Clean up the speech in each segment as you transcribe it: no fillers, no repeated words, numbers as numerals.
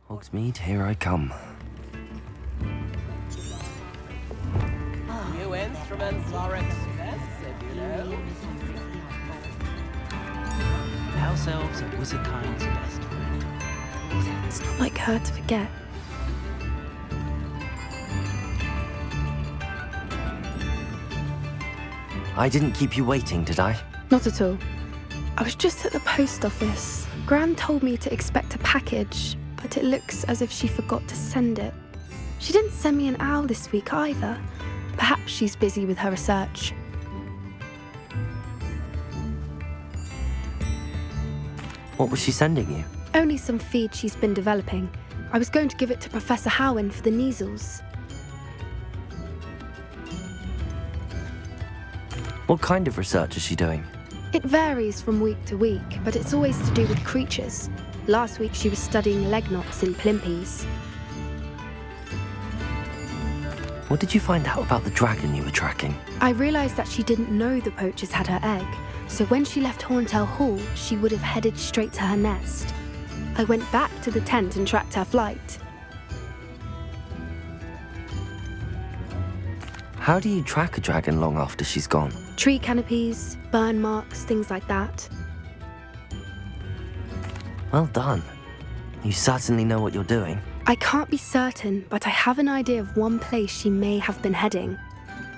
Hogsmeade, here I come. New instruments are expensive, you know. House elves are wizardkind's best friend. It's not like her to forget. I didn't keep you waiting, did I? Not at all. I was just at the post office. Gran told me to expect a package, but it looks as if she forgot to send it. She didn't send me an owl this week either. Perhaps she's busy with her research. What was she sending you? Only some feed she's been developing. I was going to give it to Professor Howen for the measles. What kind of research is she doing? It varies from week to week, but it's always to do with creatures. Last week she was studying leg knots in plimpies. What did you find out about the dragon you were tracking? I realised that she didn't know the poachers had her egg, so when she left Horntail Hall, she would have headed straight to her nest. I went back to the tent and tracked her flight. How do you track a dragon long after she's gone? Tree canopies, burn marks, things like that. Well done. You certainly know what you're doing. I can't be certain, but I have an idea of one place she may have been heading.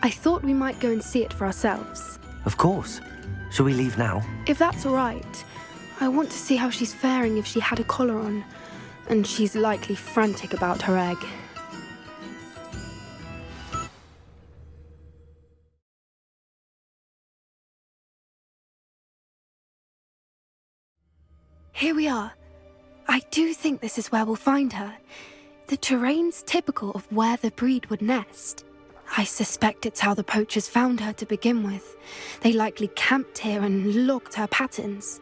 I thought we might go and see it for ourselves. Of course. Shall we leave now? If that's all right. I want to see how she's faring if she had a collar on. And she's likely frantic about her egg. Here we are. I do think this is where we'll find her. The terrain's typical of where the breed would nest. I suspect it's how the poachers found her to begin with. They likely camped here and logged her patterns.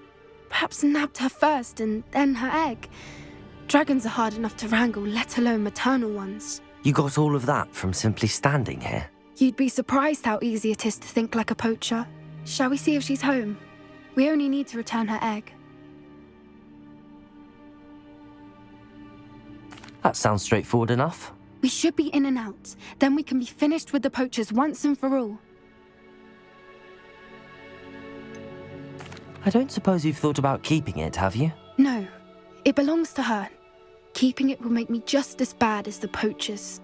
Perhaps nabbed her first and then her egg. Dragons are hard enough to wrangle, let alone maternal ones. You got all of that from simply standing here? You'd be surprised how easy it is to think like a poacher. Shall we see if she's home? We only need to return her egg. That sounds straightforward enough. We should be in and out. Then we can be finished with the poachers once and for all. I don't suppose you've thought about keeping it, have you? No, it belongs to her. Keeping it will make me just as bad as the poachers.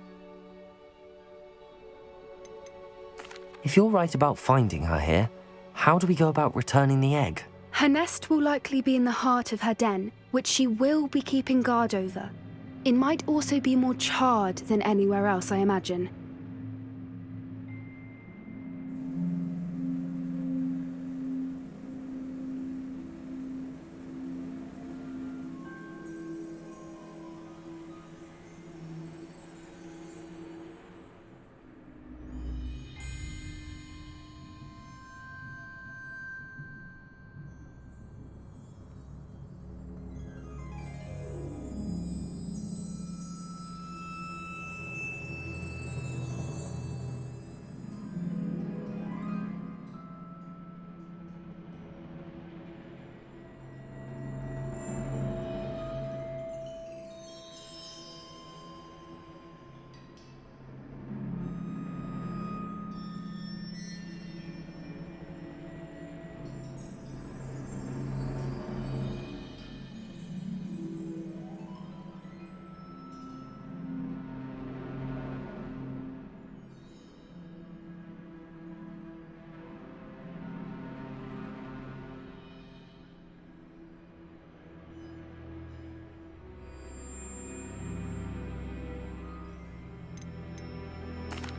If you're right about finding her here, how do we go about returning the egg? Her nest will likely be in the heart of her den, which she will be keeping guard over. It might also be more charred than anywhere else, I imagine.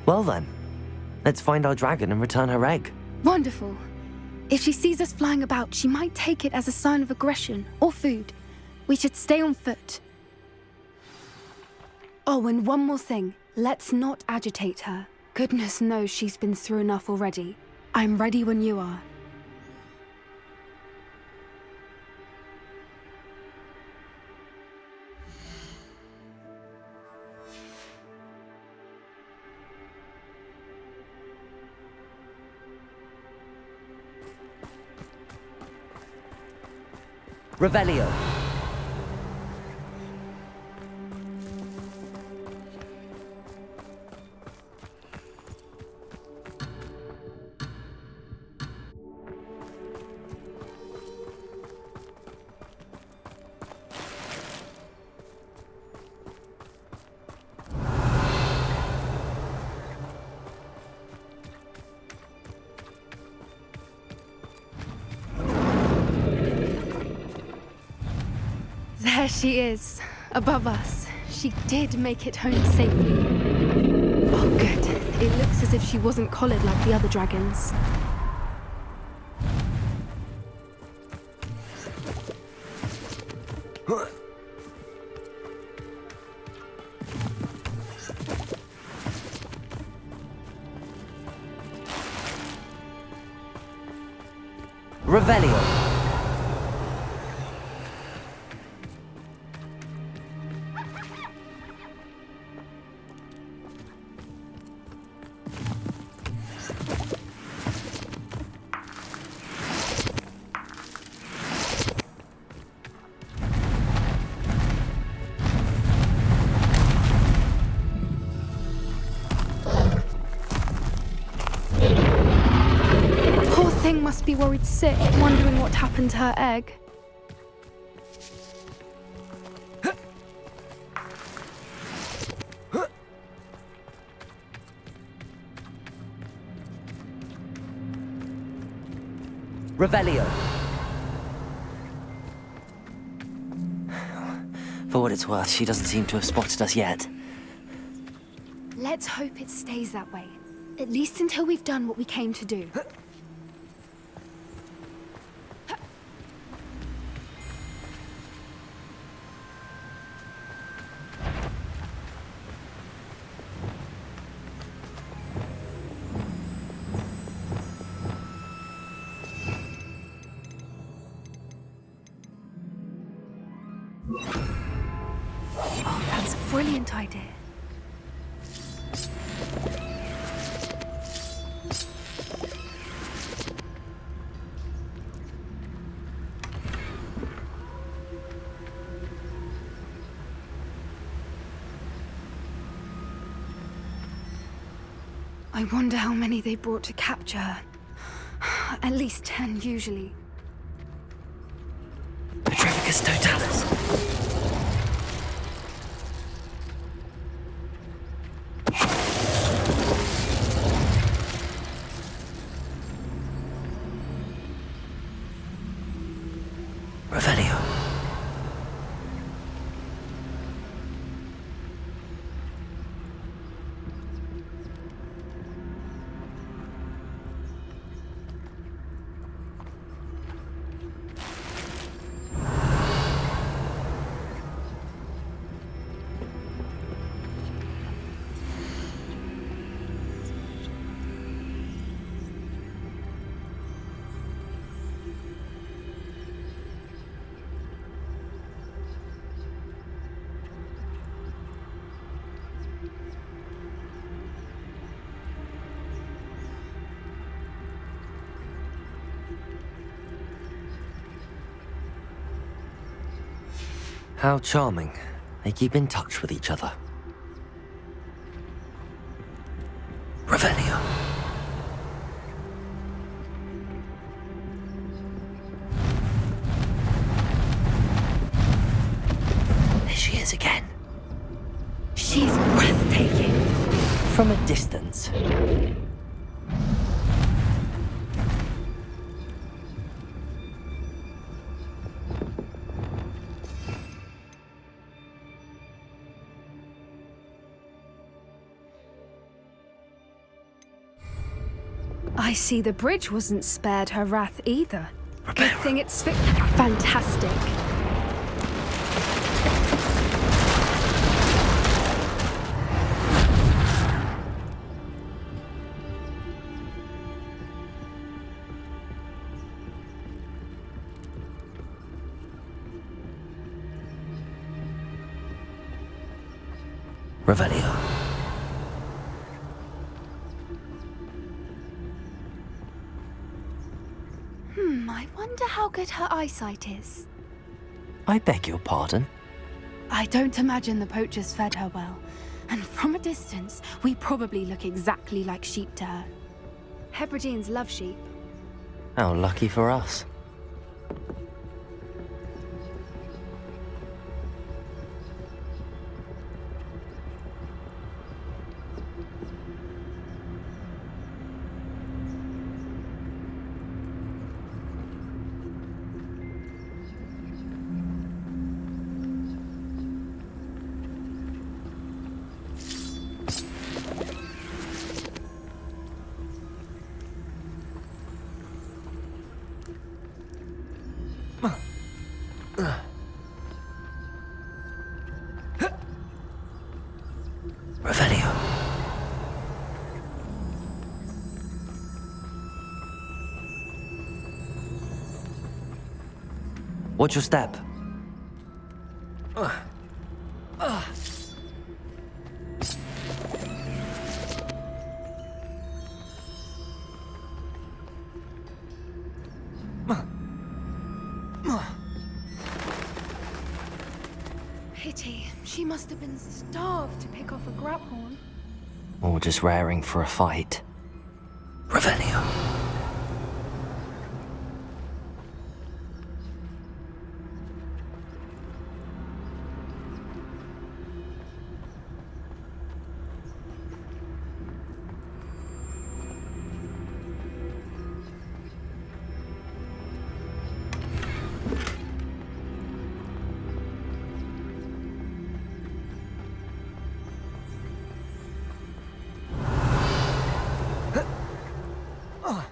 Well then, let's find our dragon and return her egg. Wonderful. If she sees us flying about, she might take it as a sign of aggression or food. We should stay on foot. Oh, and one more thing. Let's not agitate her. Goodness knows she's been through enough already. I'm ready when you are. Revelio. There she is, above us. She did make it home safely. Oh, good. It looks as if she wasn't collared like the other dragons. Revelio. Poor thing must be worried sick, wondering what happened to her egg. Revelio. For what it's worth, she doesn't seem to have spotted us yet. Let's hope it stays that way. At least until we've done what we came to do. Oh, that's a brilliant idea. I wonder how many they brought to capture her. At least 10, usually. Petrificus totalis. Revelio. How charming. They keep in touch with each other. Revelio. There she is again. She's breathtaking. From a distance. I see the bridge wasn't spared her wrath either. Good Reparo. thing it's fantastic. Revelio. I wonder how good her eyesight is. I beg your pardon? I don't imagine the poachers fed her well. And from a distance, we probably look exactly like sheep to her. Hebrideans love sheep. How lucky for us. Revelio. Watch your step. Pity. She must have been starved to pick off a grabhorn. Or just raring for a fight. Revelio.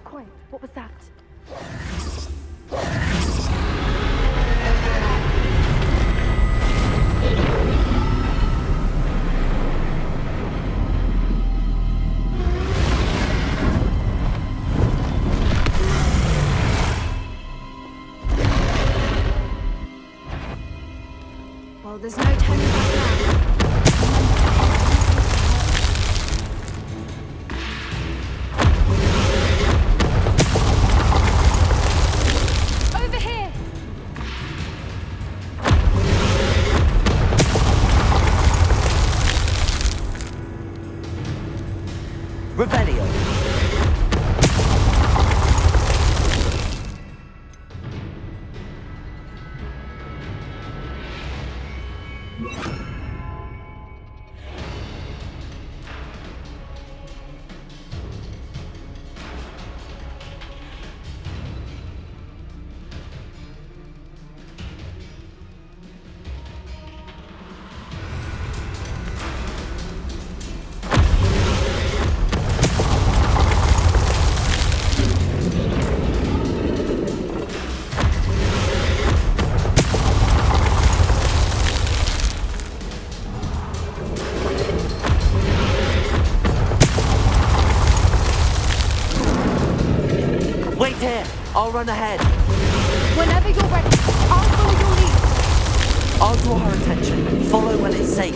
Quiet. What was that? Well, there's no turning back now. Over here! Revelio. Wait here. I'll run ahead. Whenever you're ready, I'll follow your lead. I'll draw her attention. Follow when it's safe.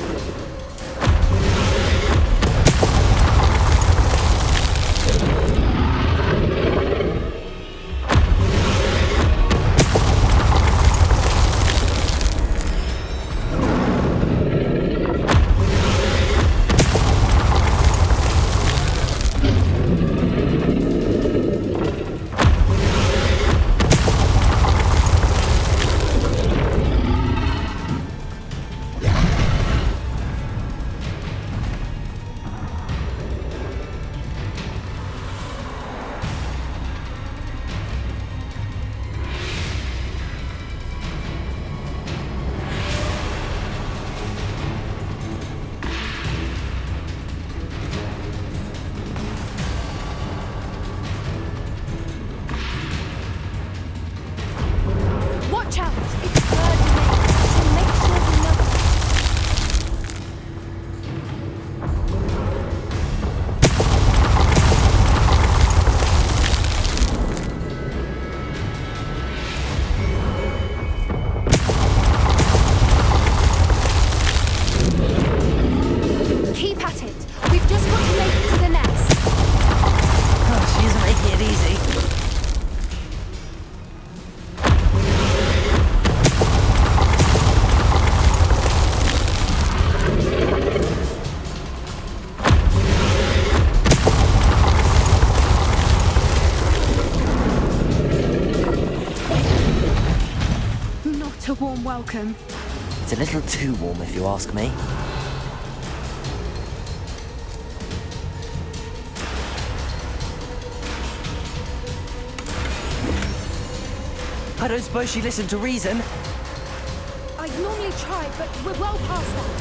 Watch out! It's burning, so make sure you know. Keep at it. We've just got to make it to the nest. She isn't making it easy. Not a warm welcome. It's a little too warm if you ask me. I don't suppose she listened to reason. I'd normally try, but we're well past that.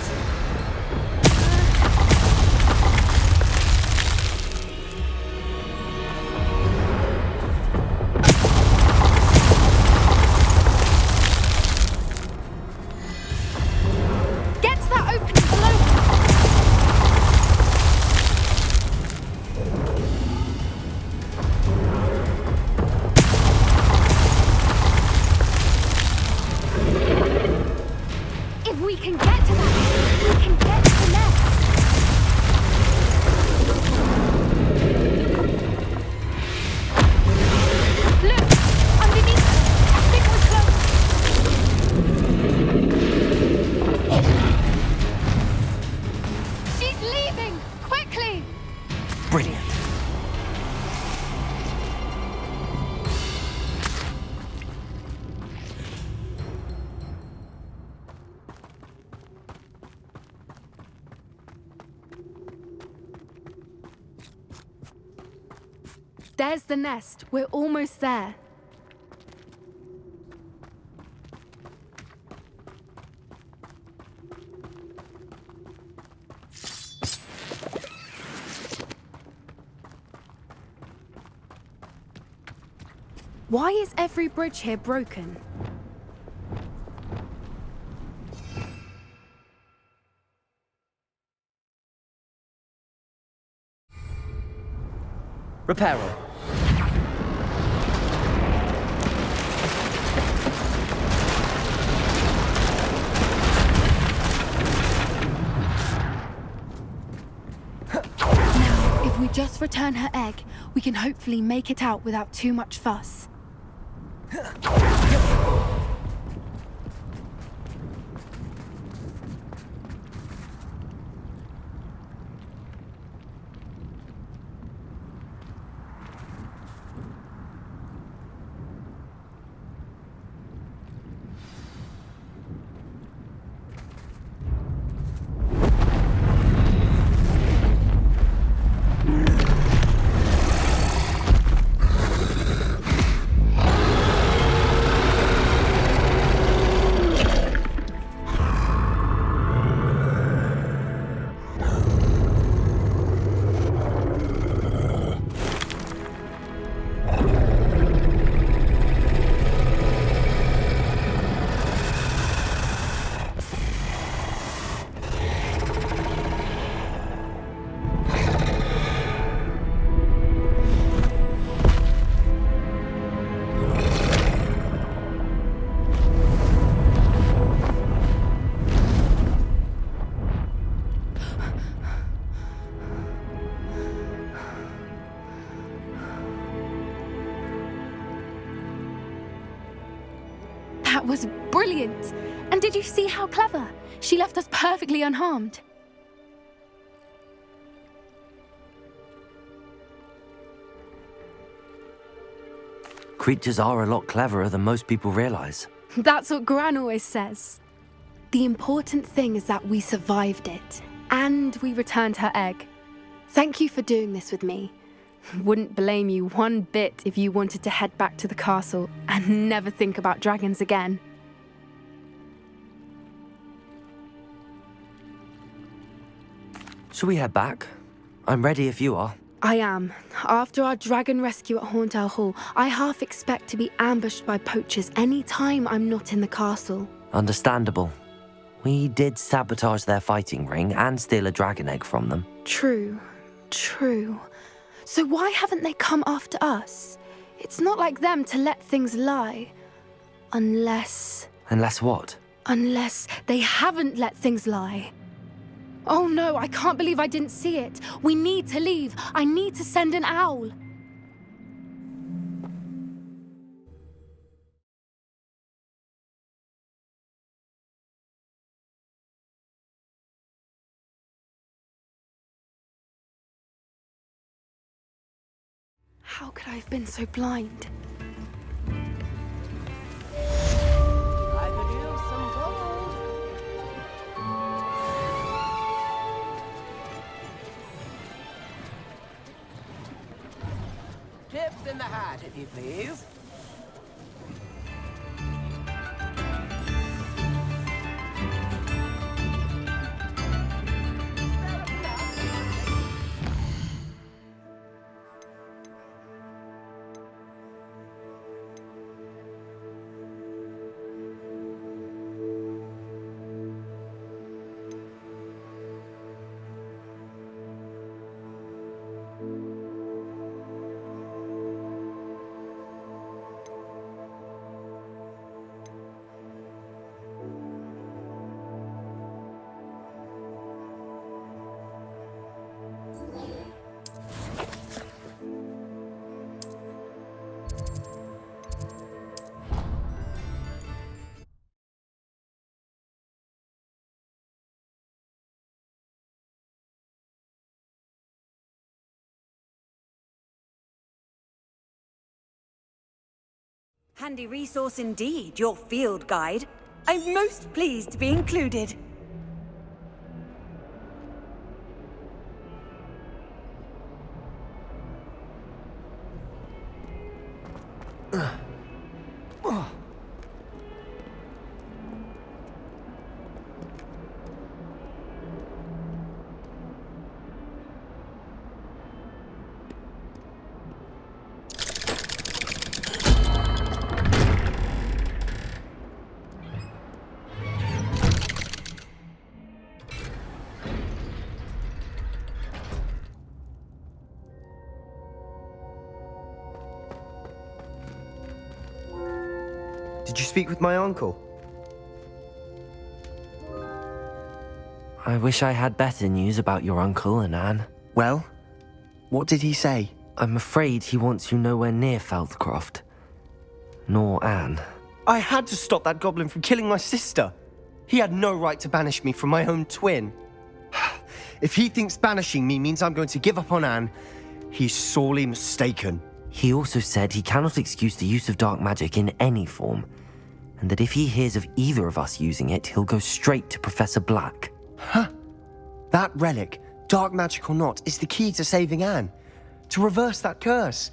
There's the nest. We're almost there. Why is every bridge here broken? Reparo. Now, if we just return her egg, we can hopefully make it out without too much fuss. That was brilliant! And did you see how clever? She left us perfectly unharmed. Creatures are a lot cleverer than most people realize. That's what Gran always says. The important thing is that we survived it, and we returned her egg. Thank you for doing this with me. Wouldn't blame you one bit if you wanted to head back to the castle and never think about dragons again. Shall we head back? I'm ready if you are. I am. After our dragon rescue at Hauntow Hall, I half expect to be ambushed by poachers any time I'm not in the castle. Understandable. We did sabotage their fighting ring and steal a dragon egg from them. True. So why haven't they come after us? It's not like them to let things lie. Unless what? Unless they haven't let things lie. Oh no, I can't believe I didn't see it. We need to leave. I need to send an owl. How could I have been so blind? I could use some gold. Tips in the hat, if you please. Handy resource indeed, your field guide. I'm most pleased to be included. Did you speak with my uncle? I wish I had better news about your uncle and Anne. Well, what did he say? I'm afraid he wants you nowhere near Feldcroft. Nor Anne. I had to stop that goblin from killing my sister. He had no right to banish me from my own twin. If he thinks banishing me means I'm going to give up on Anne, he's sorely mistaken. He also said he cannot excuse the use of dark magic in any form, and that if he hears of either of us using it, he'll go straight to Professor Black. Huh? That relic, dark magic or not, is the key to saving Anne. To reverse that curse.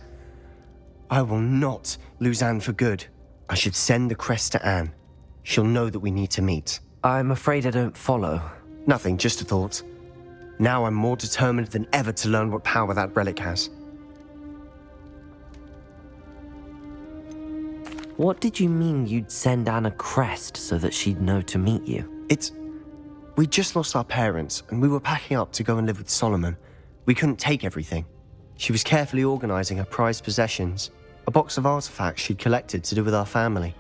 I will not lose Anne for good. I should send the crest to Anne. She'll know that we need to meet. I'm afraid I don't follow. Nothing, just a thought. Now I'm more determined than ever to learn what power that relic has. What did you mean you'd send Anne a crest so that she'd know to meet you? We just lost our parents, and we were packing up to go and live with Solomon. We couldn't take everything. She was carefully organizing her prized possessions, a box of artifacts she'd collected to do with our family.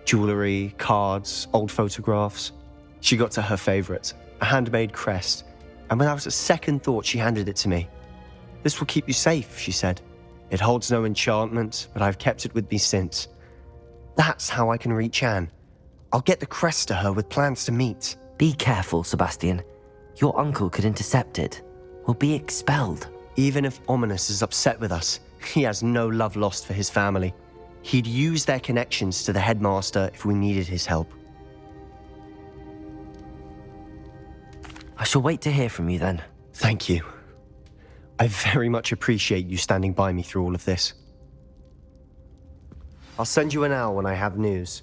Jewelry, cards, old photographs. She got to her favorite, a handmade crest, and without a second thought she handed it to me. "This will keep you safe," she said. "It holds no enchantment, but I've kept it with me since. That's how I can reach Anne. I'll get the crest to her with plans to meet." Be careful, Sebastian. Your uncle could intercept it. We'll be expelled. Even if Ominous is upset with us, he has no love lost for his family. He'd use their connections to the headmaster if we needed his help. I shall wait to hear from you then. Thank you. I very much appreciate you standing by me through all of this. I'll send you an owl when I have news.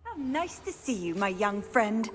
How nice to see you, my young friend.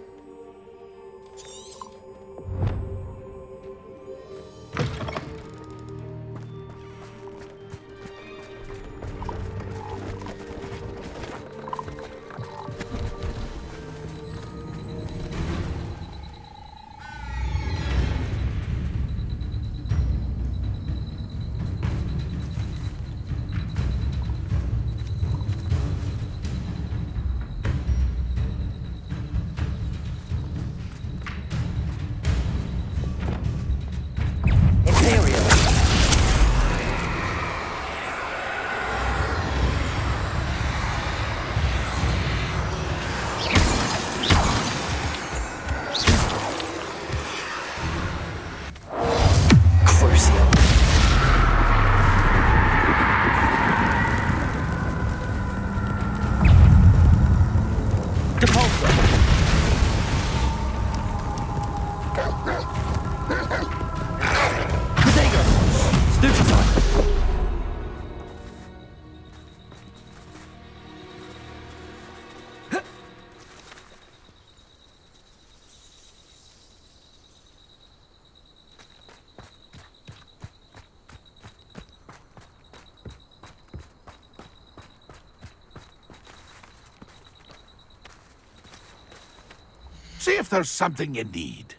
See if there's something you need.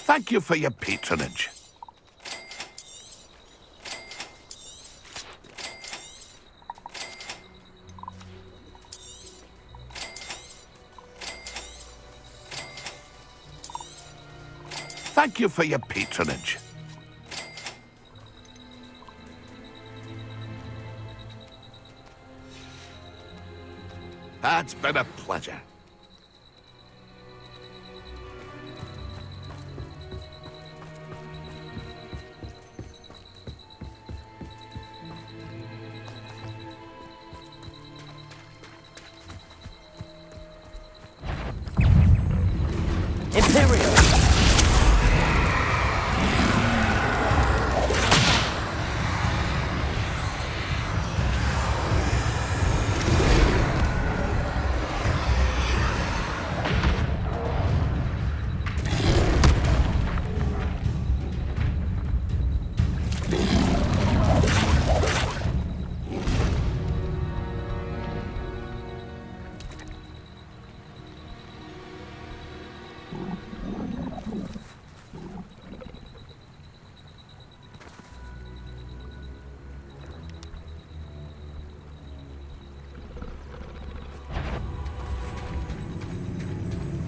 Thank you for your patronage. Thank you for your patronage. It's been a pleasure. Imperial!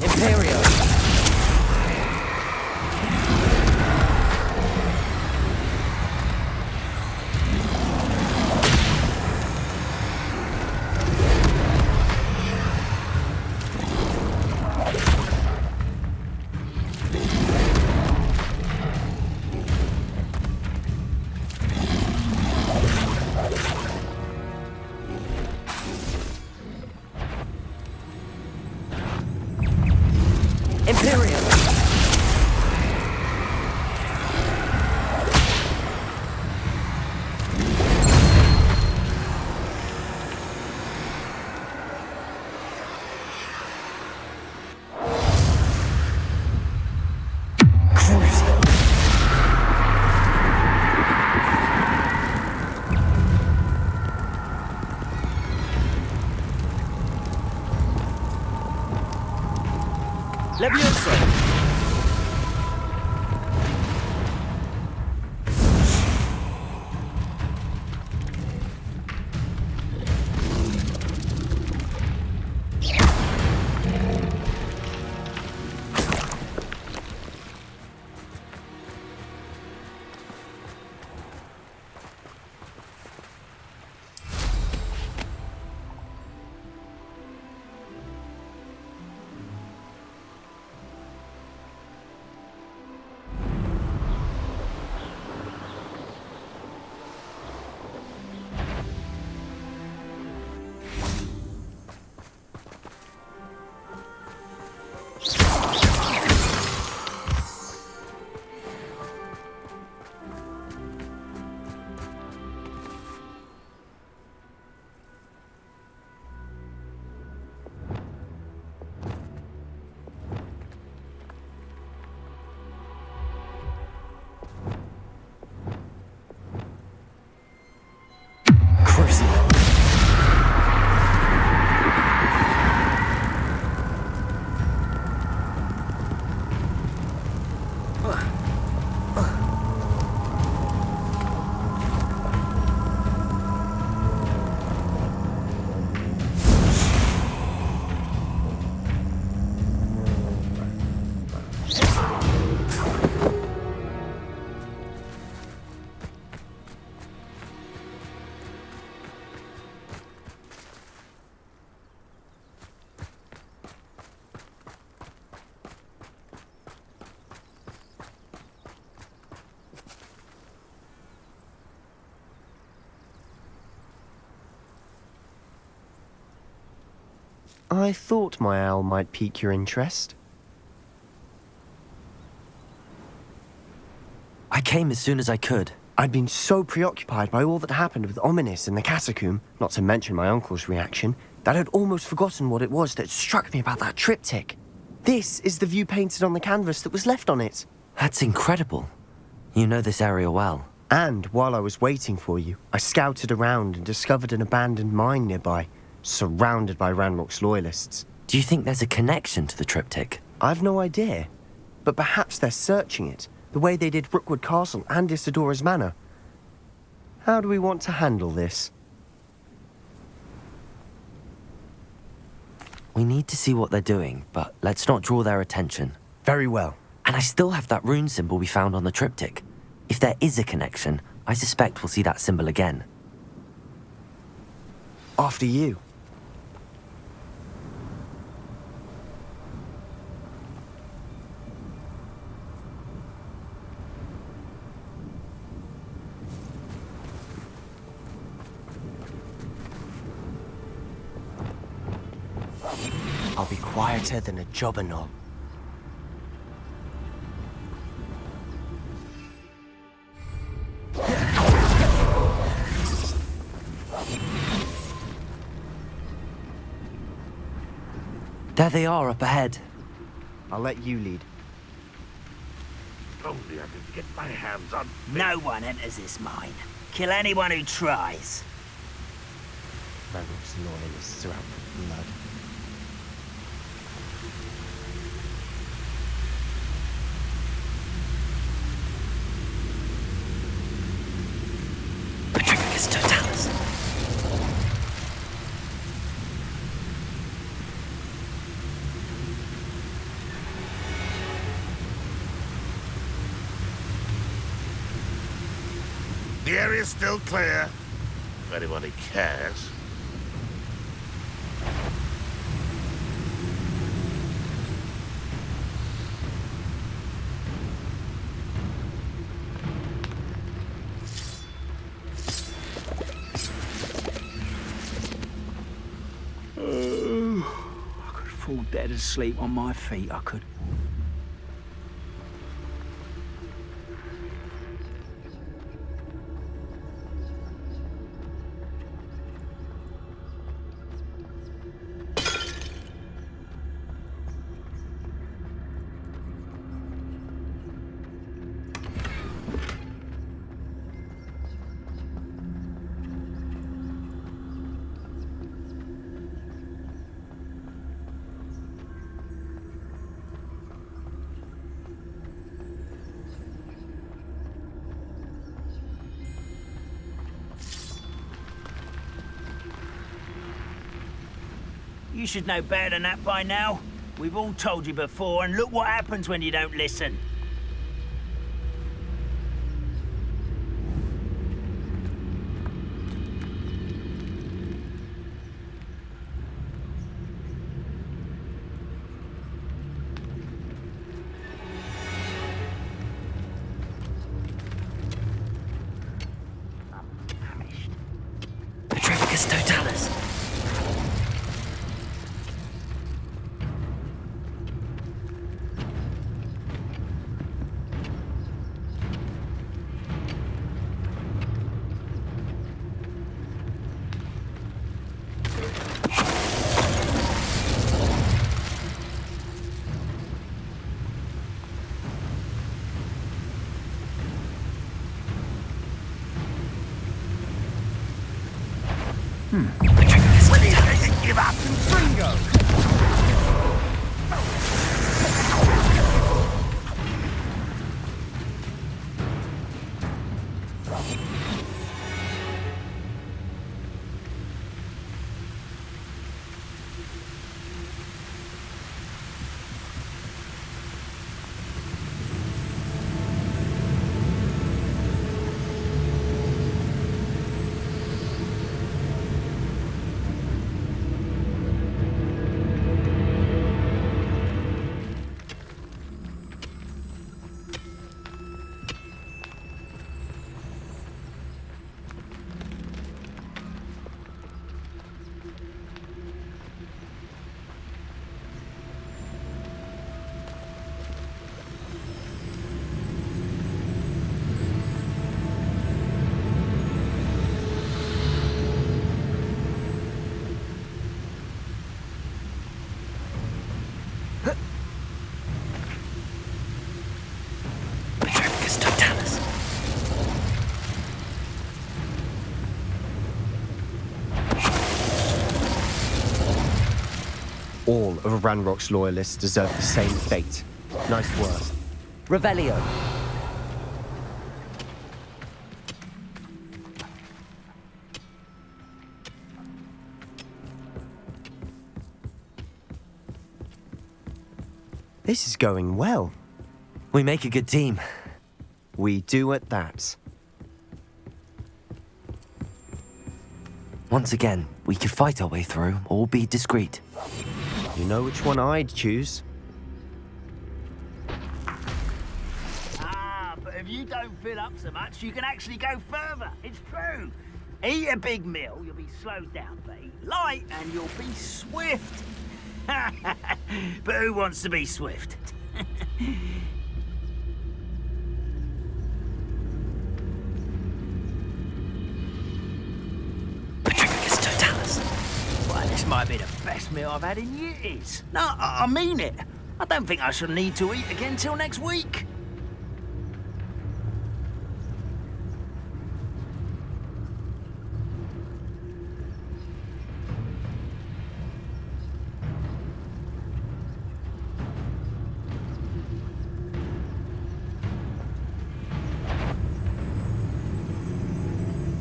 Imperial! Imperial! Levioso! I thought my owl might pique your interest. I came as soon as I could. I'd been so preoccupied by all that happened with Ominis in the catacomb, not to mention my uncle's reaction, that I'd almost forgotten what it was that struck me about that triptych. This is the view painted on the canvas that was left on it. That's incredible. You know this area well. And while I was waiting for you, I scouted around and discovered an abandoned mine nearby, surrounded by Ranrock's loyalists. Do you think there's a connection to the triptych? I've no idea, But perhaps they're searching it, the way they did Brookwood Castle and Isidora's Manor. How do we want to handle this? We need to see what they're doing, but let's not draw their attention. Very well. And I still have that rune symbol we found on the triptych. If there is a connection, I suspect we'll see that symbol again. After you. I'll be quieter than a jobberknoll. There they are up ahead. I'll let you lead. Only I could get my hands on... No one enters this mine. Kill anyone who tries. Ranrock's loyalists are out for blood. Petrificus totalis. The area's still clear. If anybody cares. I could fall dead asleep on my feet, I could. You should know better than that by now. We've all told you before, and look what happens when you don't listen. Petrificus totalis. Petrificus When do you totalis. think give up? Bingo! Petrificus totalis. All of Ranrock's loyalists deserve the same fate. Nice work. Revelio. This is going well. We make a good team. We do at that. Once again, we could fight our way through or be discreet. You know which one I'd choose? Ah, but if you don't fill up so much, you can actually go further. It's true. Eat a big meal, you'll be slowed down, but eat light and you'll be swift. But who wants to be swift? Petrificus totalis. Well, this might be the best meal I've had in years. No, I mean it. I don't think I shall need to eat again till next week.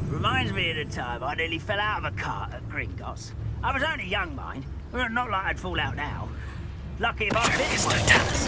Reminds me of the time I nearly fell out of a cart at Gringotts. I was only young, mind. Not like I'd fall out now. Lucky if I Petrificus fit one. totalis.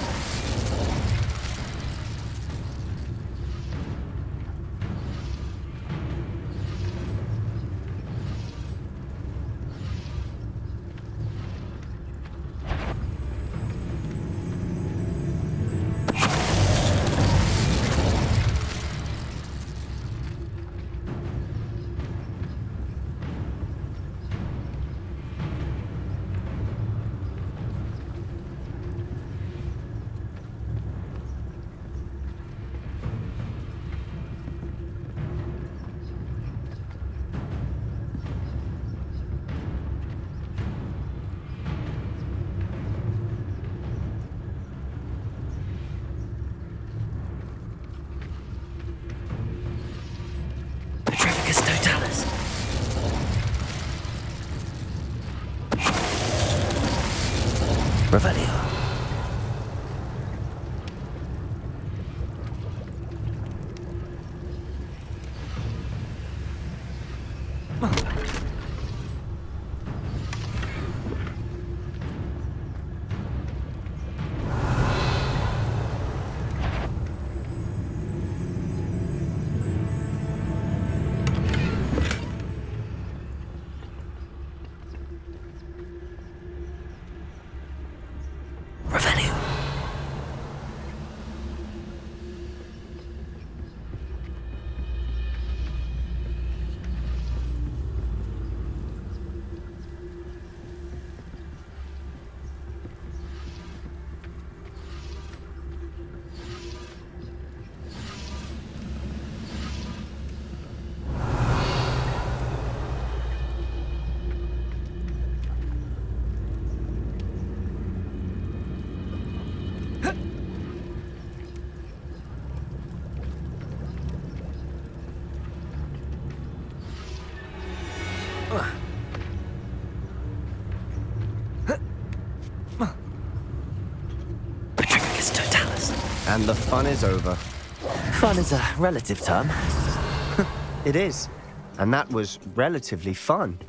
Petrificus totalis. Revelio. Revelio. Petrificus totalis. And the fun is over. Fun is a relative term. It is. And that was relatively fun.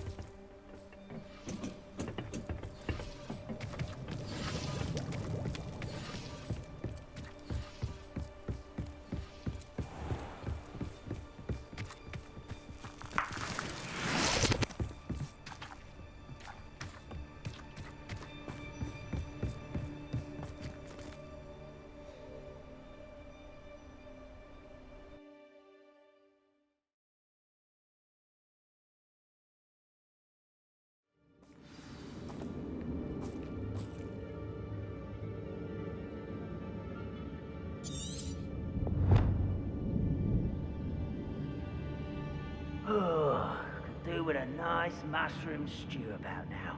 Oh, could do with a nice mushroom stew about now.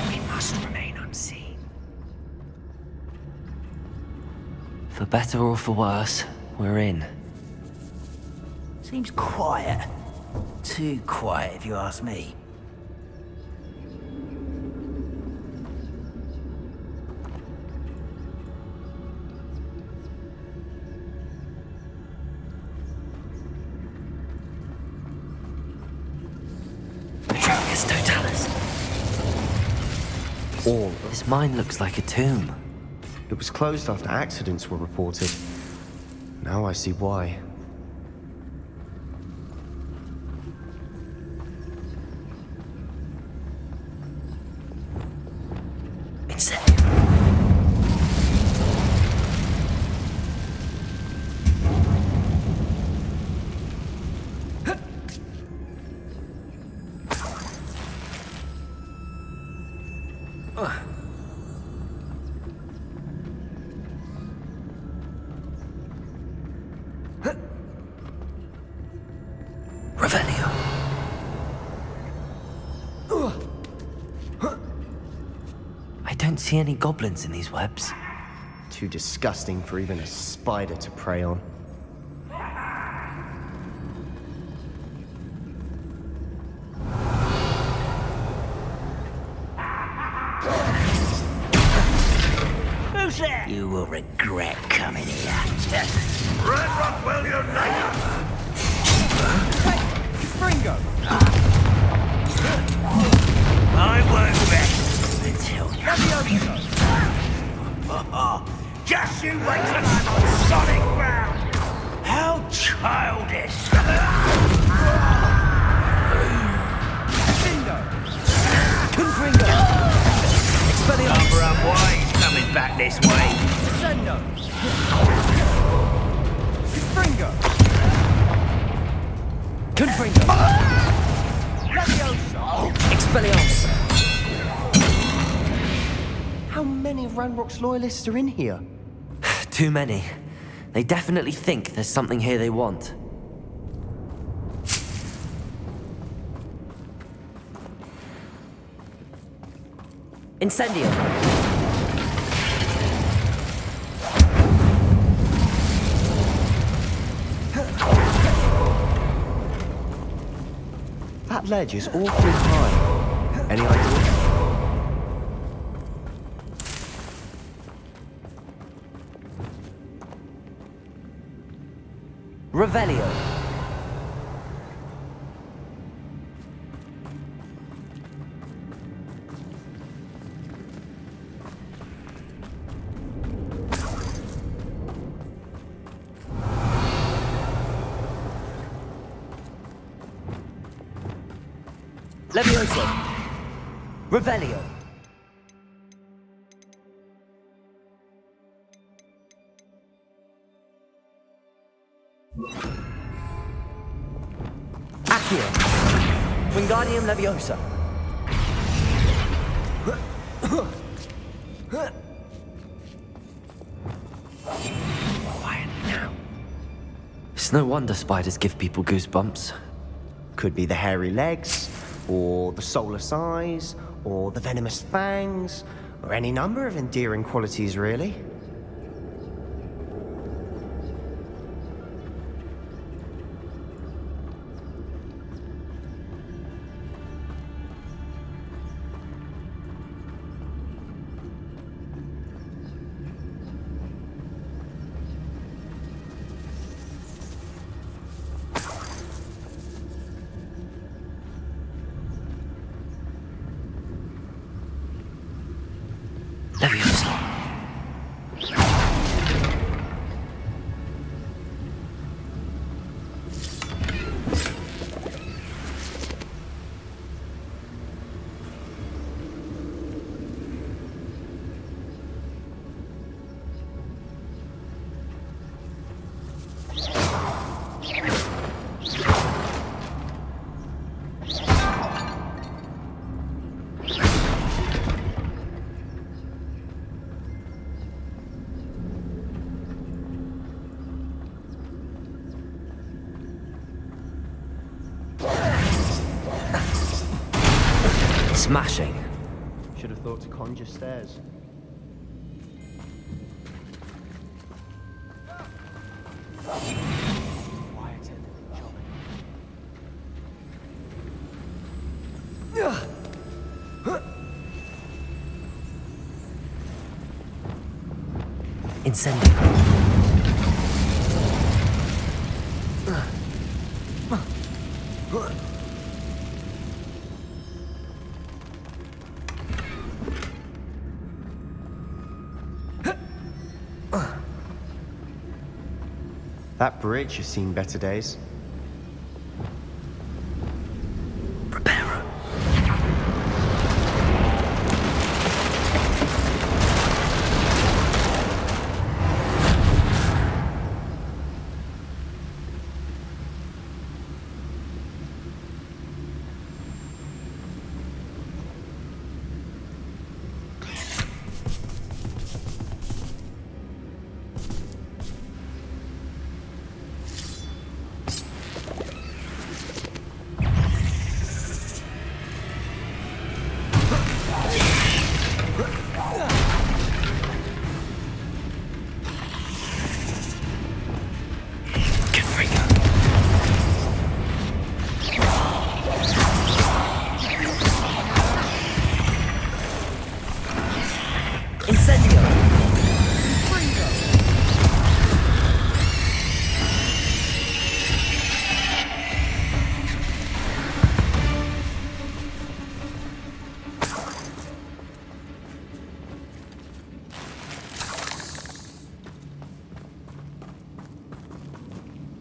We must remain unseen. For better or for worse, we're in. Seems quiet. Too quiet, if you ask me. Petronius Totalis. All of This mine looks like a tomb. it was closed after accidents were reported. Now I see why. It's Revelio. I don't see any goblins in these webs. Too disgusting for even a spider to prey on. Who's there? You will regret coming here. Red Rockwell United! Fringo! I won't rest until just you wait till I'm on solid ground. How childish! Confringo! Expelliarmus! Cover up wise coming back this way. Sendo! Confringo! Confringo! Leviosa! Expelliarmus! How many of Ranrock's loyalists are in here? Too many. They definitely think there's something here they want. Incendio! That ledge is awfully high. Any idea? Revelio. Levioso. Revelio. Accio. Wingardium Leviosa. Quiet now. It's no wonder spiders give people goosebumps. Could be the hairy legs, or the soulless eyes, or the venomous fangs, or any number of endearing qualities, really. Leviosa. Smashing. Should have thought to conjure stairs. Quieter than Incendio. That bridge has seen better days.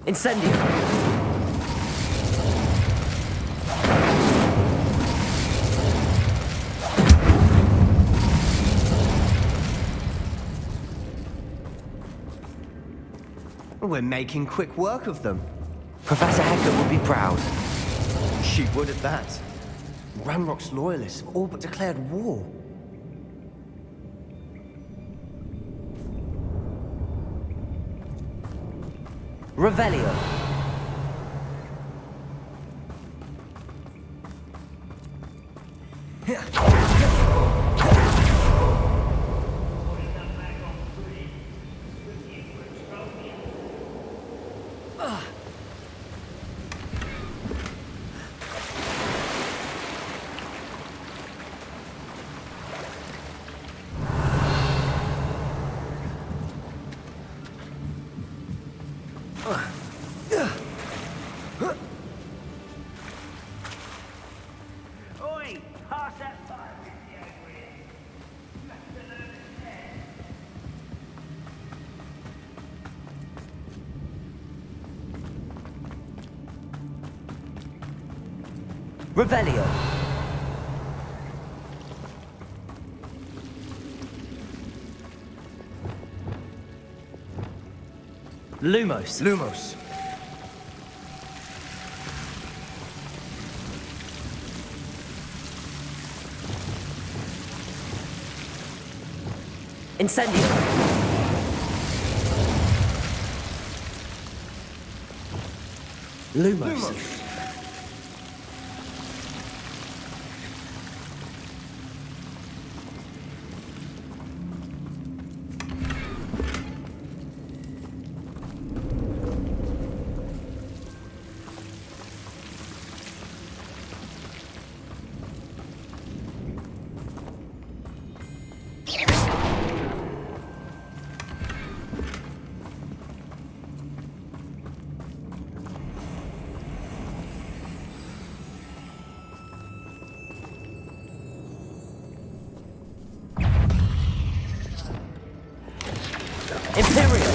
Incendio! We're making quick work of them. Professor Hecker would be proud. She would at that. Ranrock's loyalists have all but declared war. Revelio. Oi, pass that fire over here. Revelio. Lumos. Lumos. Incendio. Lumos. Imperial.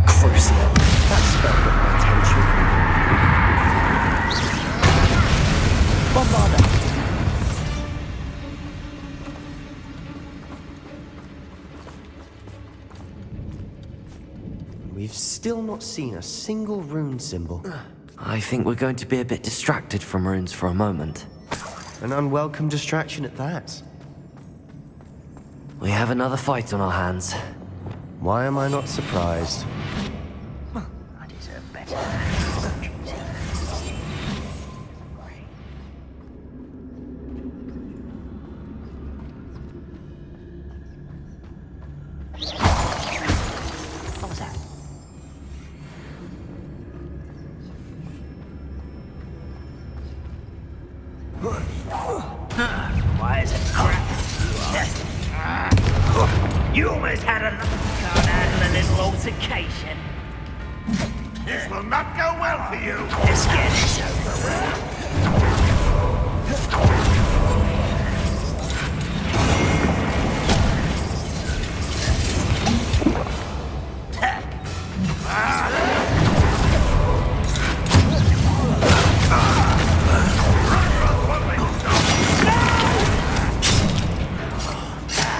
Crucial. That spell got my attention. Bombarda. We've still not seen a single rune symbol. I think we're going to be a bit distracted from runes for a moment. An unwelcome distraction at that. We have another fight on our hands. Why am I not surprised? I deserve better. Why is it crap? You almost had enough. Can't handle a little altercation. This will not go well for you. Let's get this over with.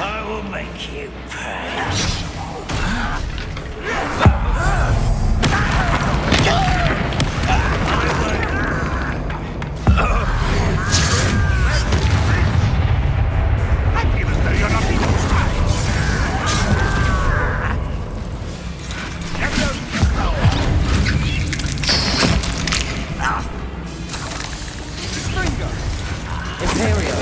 I will make you pay. Even though you're not even trying. Imperial.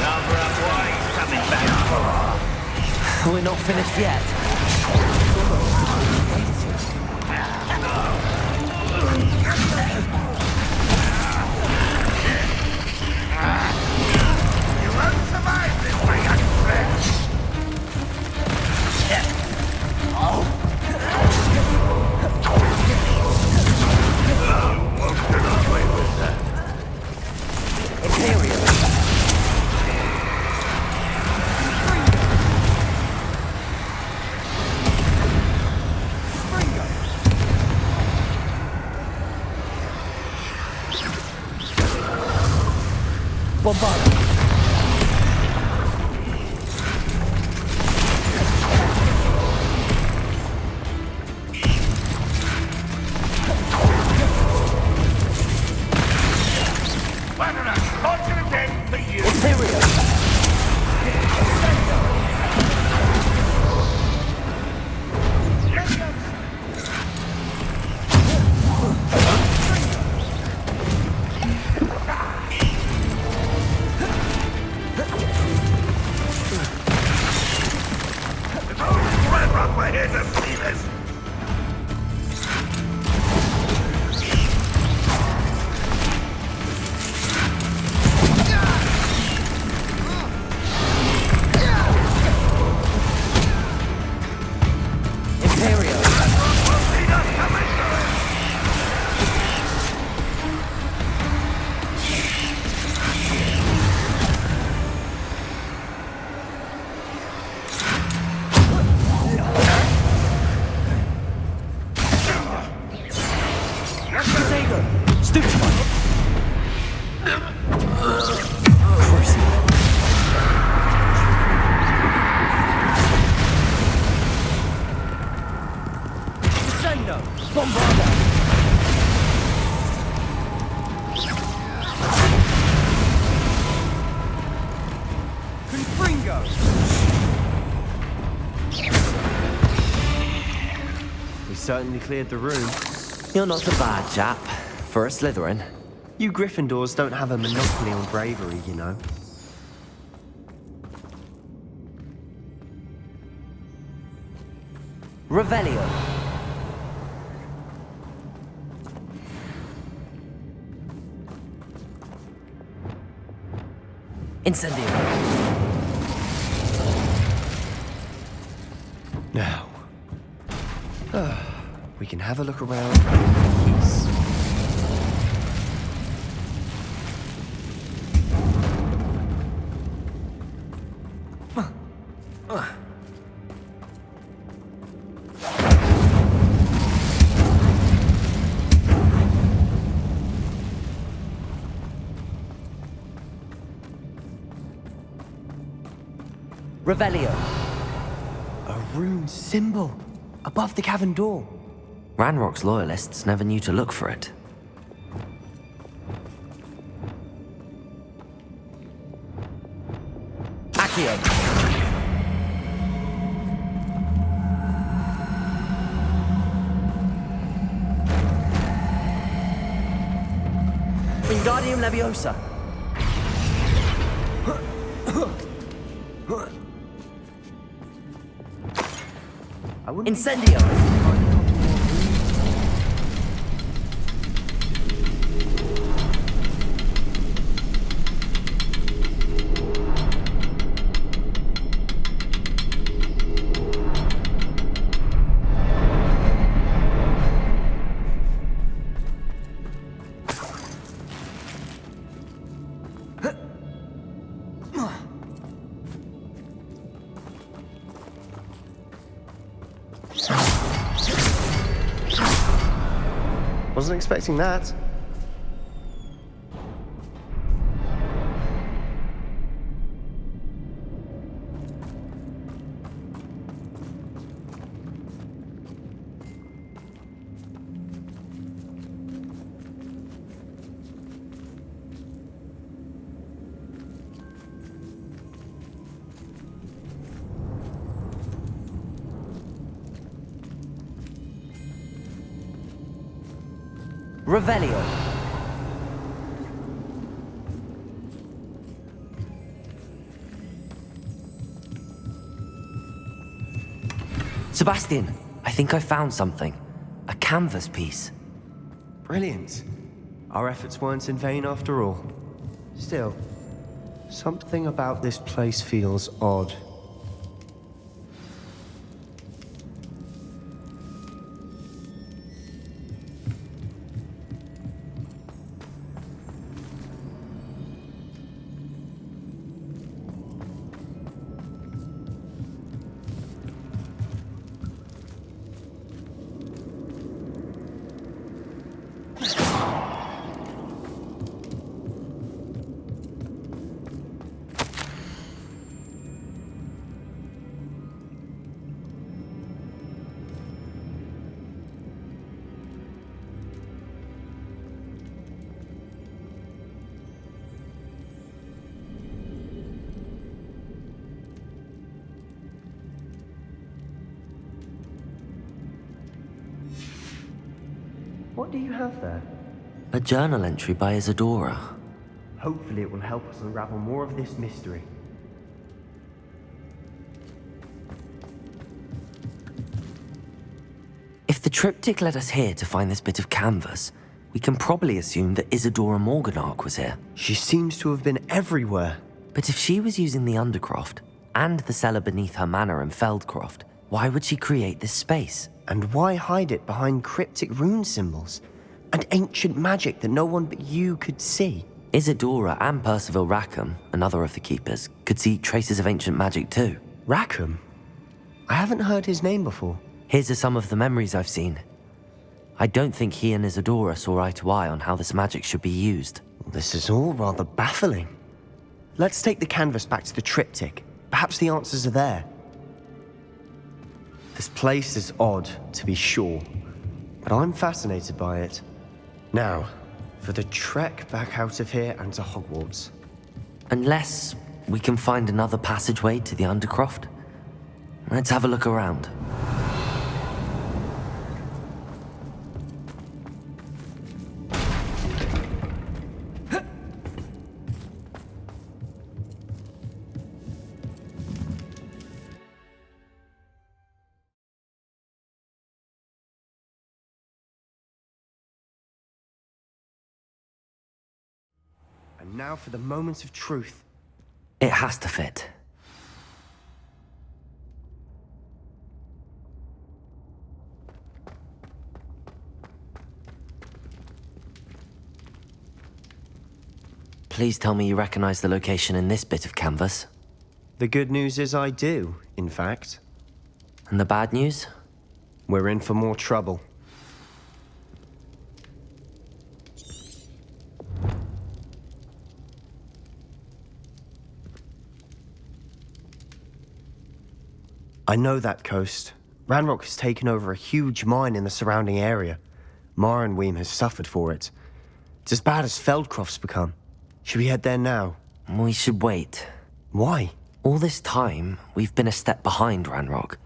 Cover up why he's coming back. We're not finished yet. You won't survive this, my young friend. You won't get away with that. Imperial. Bombard. What an unfortunate end for you. Imperial. If only Red Rock were here to see this. Imperial. See us coming through it. Stupid one. Crucible. Descendo. Bombarda. Confringo. We certainly cleared the room. You're not a bad chap. For a Slytherin. You Gryffindors don't have a monopoly on bravery, you know. Revelio. Incendio. Now, we can have a look around in peace. Revelio. A rune symbol above the cavern door. Ranrock's loyalists never knew to look for it. Accio. Wingardium Leviosa. Incendio. Wasn't expecting that. Revelio. Sebastian, I think I found something. A canvas piece. Brilliant. Our efforts weren't in vain after all. Still, something about this place feels odd. What do you have there? A journal entry by Isadora. Hopefully it will help us unravel more of this mystery. If the triptych led us here to find this bit of canvas, we can probably assume that Isadora Morganark was here. She seems to have been everywhere. But if she was using the Undercroft, and the cellar beneath her manor in Feldcroft, why would she create this space? And why hide it behind cryptic rune symbols? And ancient magic that no one but you could see? Isadora and Percival Rackham, another of the keepers, could see traces of ancient magic too. Rackham? I haven't heard his name before. Here's are some of the memories I've seen. I don't think he and Isadora saw eye to eye on how this magic should be used. This is all rather baffling. Let's take the canvas back to the triptych. Perhaps the answers are there. This place is odd, to be sure, but I'm fascinated by it. Now, for the trek back out of here and to Hogwarts. Unless we can find another passageway to the Undercroft. Let's have a look around. And now for the moment of truth. It has to fit. Please tell me you recognize the location in this bit of canvas. The good news is I do, in fact. And the bad news? We're in for more trouble. I know that coast. Ranrock has taken over a huge mine in the surrounding area. Marenweem has suffered for it. It's as bad as Feldcroft's become. Should we head there now? We should wait. Why? All this time, we've been a step behind Ranrock.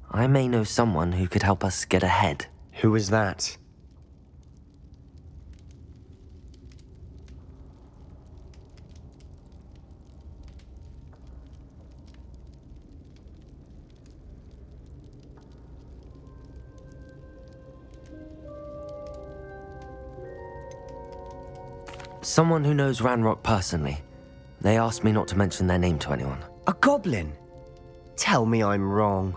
I may know someone who could help us get ahead. Who is that? Someone who knows Ranrock personally. They asked me not to mention their name to anyone. A goblin? Tell me I'm wrong.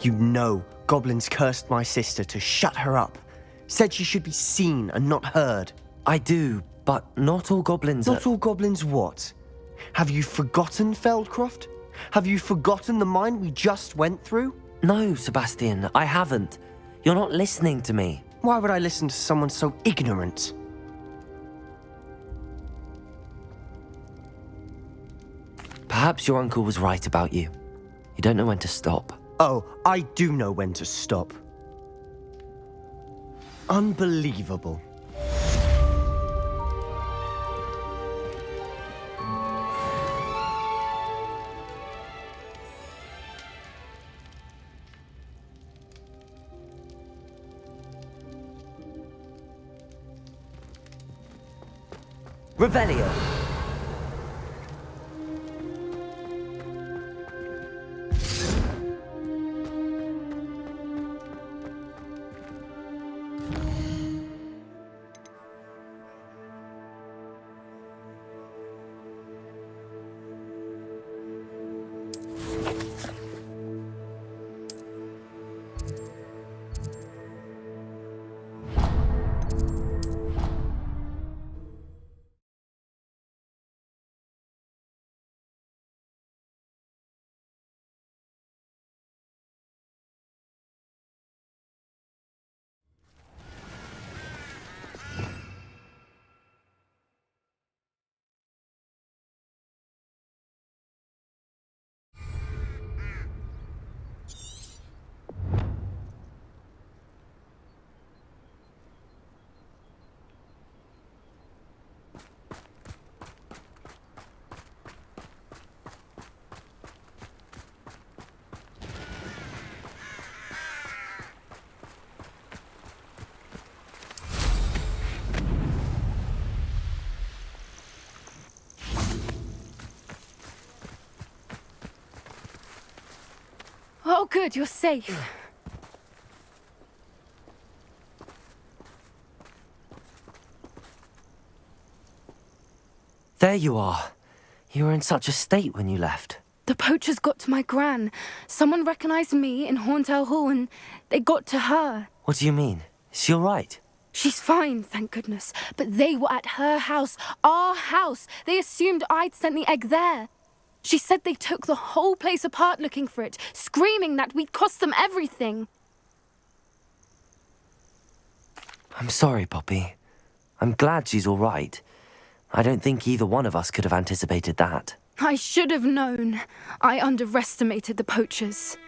You know goblins cursed my sister to shut her up. Said she should be seen and not heard. I do, but not all goblins Not all goblins what? Have you forgotten Feldcroft? Have you forgotten the mine we just went through? No, Sebastian, I haven't. You're not listening to me. Why would I listen to someone so ignorant? Perhaps your uncle was right about you. You don't know when to stop. Oh, I do know when to stop. Unbelievable. Revelio! Oh, good, you're safe. There you are. You were in such a state when you left. The poachers got to my gran. Someone recognized me in Horntail Hall and they got to her. What do you mean? Is she all right? She's fine, thank goodness. But they were at her house, our house. They assumed I'd sent the egg there. She said they took the whole place apart looking for it, screaming that we'd cost them everything. I'm sorry, Poppy. I'm glad she's all right. I don't think either one of us could have anticipated that. I should have known. I underestimated the poachers.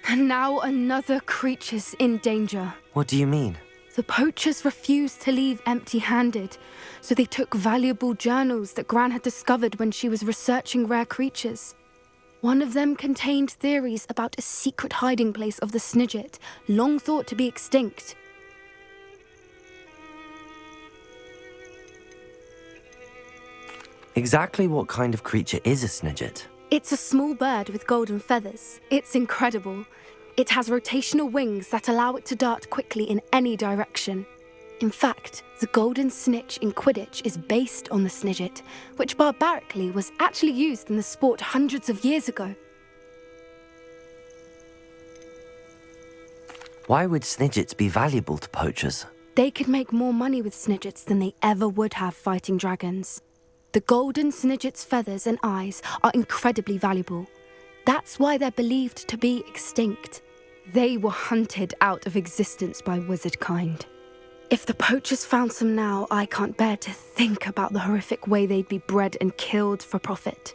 And now another creature's in danger. What do you mean? The poachers refused to leave empty-handed, so they took valuable journals that Gran had discovered when she was researching rare creatures. One of them contained theories about a secret hiding place of the Snidget, long thought to be extinct. Exactly what kind of creature is a Snidget? It's a small bird with golden feathers. It's incredible. It has rotational wings that allow it to dart quickly in any direction. In fact, the golden snitch in Quidditch is based on the Snidget, which barbarically was actually used in the sport hundreds of years ago. Why would Snidgets be valuable to poachers? They could make more money with Snidgets than they ever would have fighting dragons. The golden Snidget's feathers and eyes are incredibly valuable. That's why they're believed to be extinct. They were hunted out of existence by wizard kind. If the poachers found some now, I can't bear to think about the horrific way they'd be bred and killed for profit.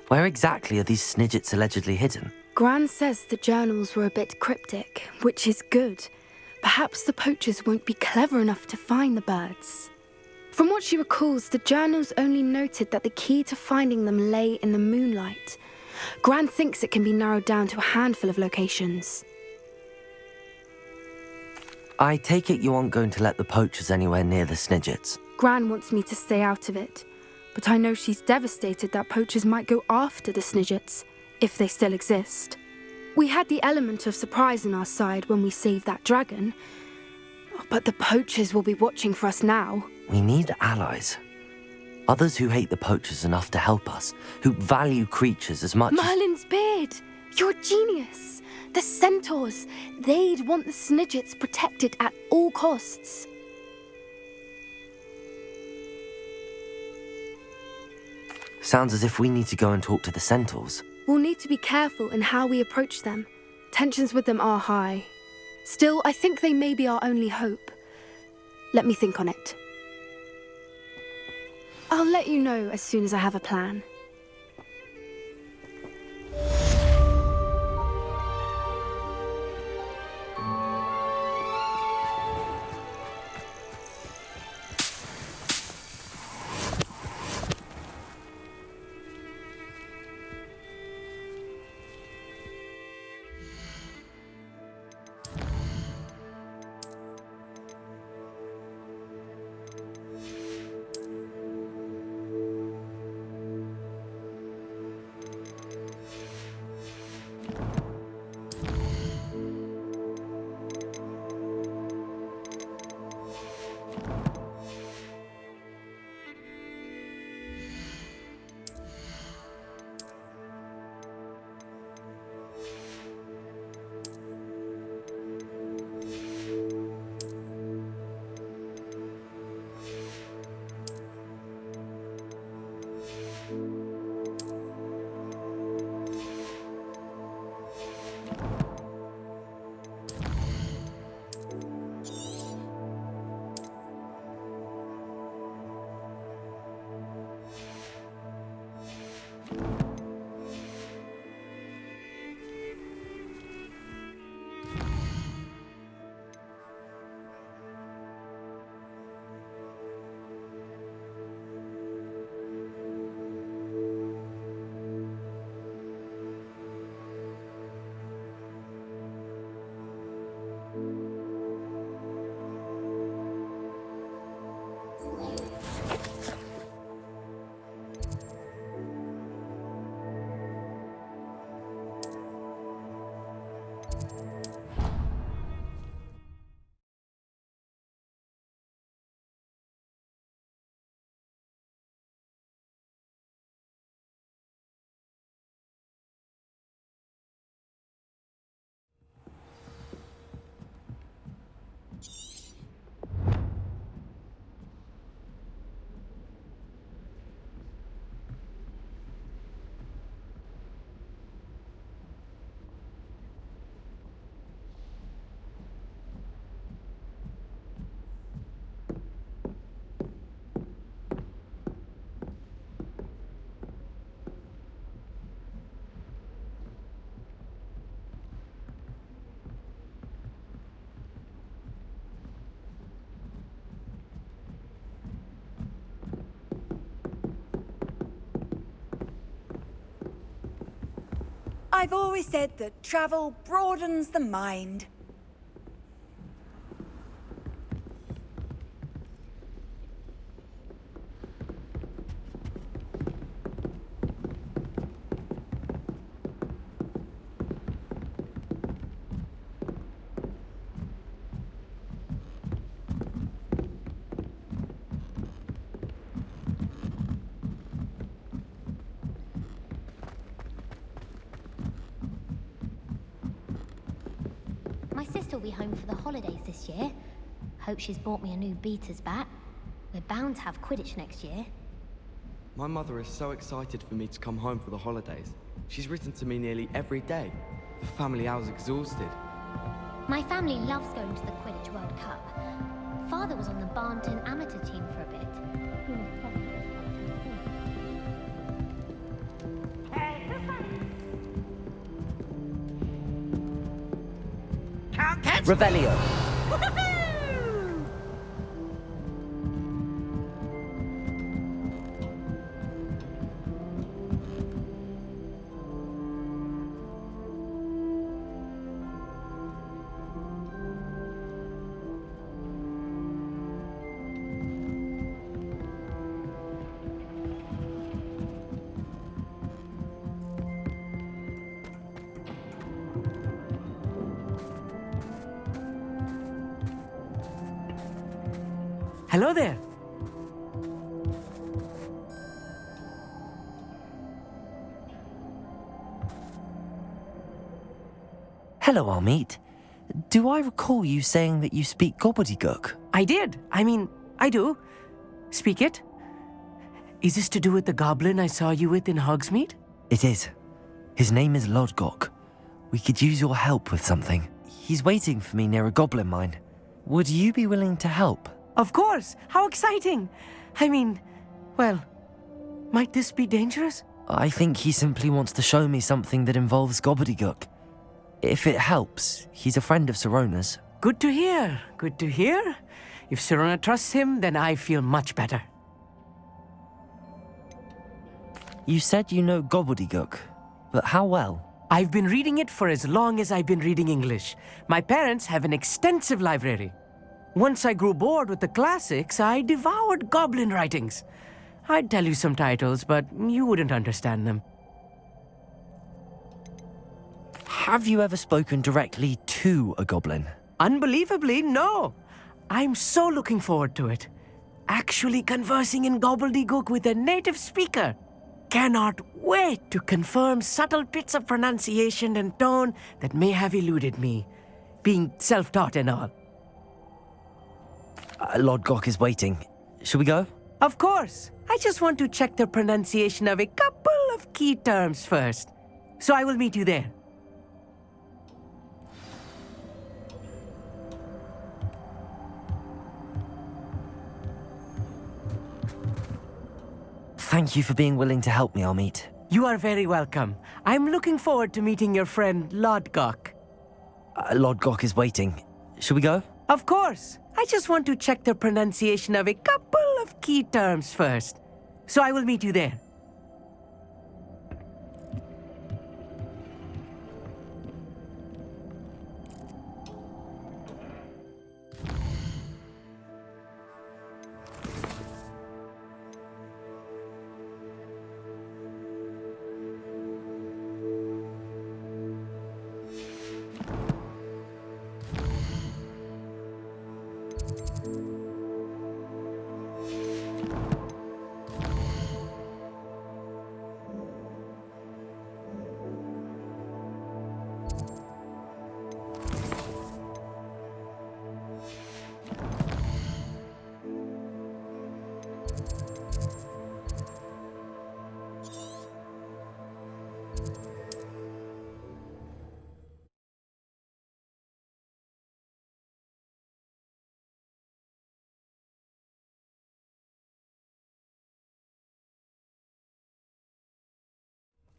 Where exactly are these Snidgets allegedly hidden? Gran says the journals were a bit cryptic, which is good. Perhaps the poachers won't be clever enough to find the birds. From what she recalls, the journals only noted that the key to finding them lay in the moonlight. Gran thinks it can be narrowed down to a handful of locations. I take it you aren't going to let the poachers anywhere near the Snidgets. Gran wants me to stay out of it, but I know she's devastated that poachers might go after the Snidgets, if they still exist. We had the element of surprise on our side when we saved that dragon, but the poachers will be watching for us now. We need allies. Others who hate the poachers enough to help us, who value creatures as much Merlin's beard! You're a genius! The centaurs! They'd want the Snidgets protected at all costs. Sounds as if we need to go and talk to the Centaurs. We'll need to be careful in how we approach them. Tensions with them are high. Still, I think they may be our only hope. Let me think on it. I'll let you know as soon as I have a plan. I've always said that travel broadens the mind. My sister will be home for the holidays this year. Hope she's bought me a new beater's bat. We're bound to have Quidditch next year. My mother is so excited for me to come home for the holidays. She's written to me nearly every day. The family hour's exhausted. My family loves going to the Quidditch World Cup. Father was on the Barnton amateur team for a bit. Can't catch Revelio. Hello there. Hello, Almeet. Do I recall you saying that you speak gobbledygook? I did. I mean, I do. Speak it. Is this to do with the goblin I saw you with in Hogsmeade? It is. His name is Lodgok. We could use your help with something. He's waiting for me near a goblin mine. Would you be willing to help? Of course! How exciting! I mean, well, might this be dangerous? I think he simply wants to show me something that involves gobbledygook. If it helps, he's a friend of Sirona's. Good to hear, good to hear. If Sirona trusts him, then I feel much better. You said you know gobbledygook, but how well? I've been reading it for as long as I've been reading English. My parents have an extensive library. Once I grew bored with the classics, I devoured goblin writings. I'd tell you some titles, but you wouldn't understand them. Have you ever spoken directly to a goblin? Unbelievably, no. I'm so looking forward to it. Actually conversing in gobbledygook with a native speaker. Cannot wait to confirm subtle bits of pronunciation and tone that may have eluded me, being self-taught and all. Lodgok is waiting. Shall we go? Of course. I just want to check the pronunciation of a couple of key terms first. So I will meet you there. Thank you for being willing to help me, Amit. You are very welcome. I'm looking forward to meeting your friend Lodgok. Lodgok is waiting. Shall we go? Of course. I just want to check the pronunciation of a couple of key terms first. So I will meet you there.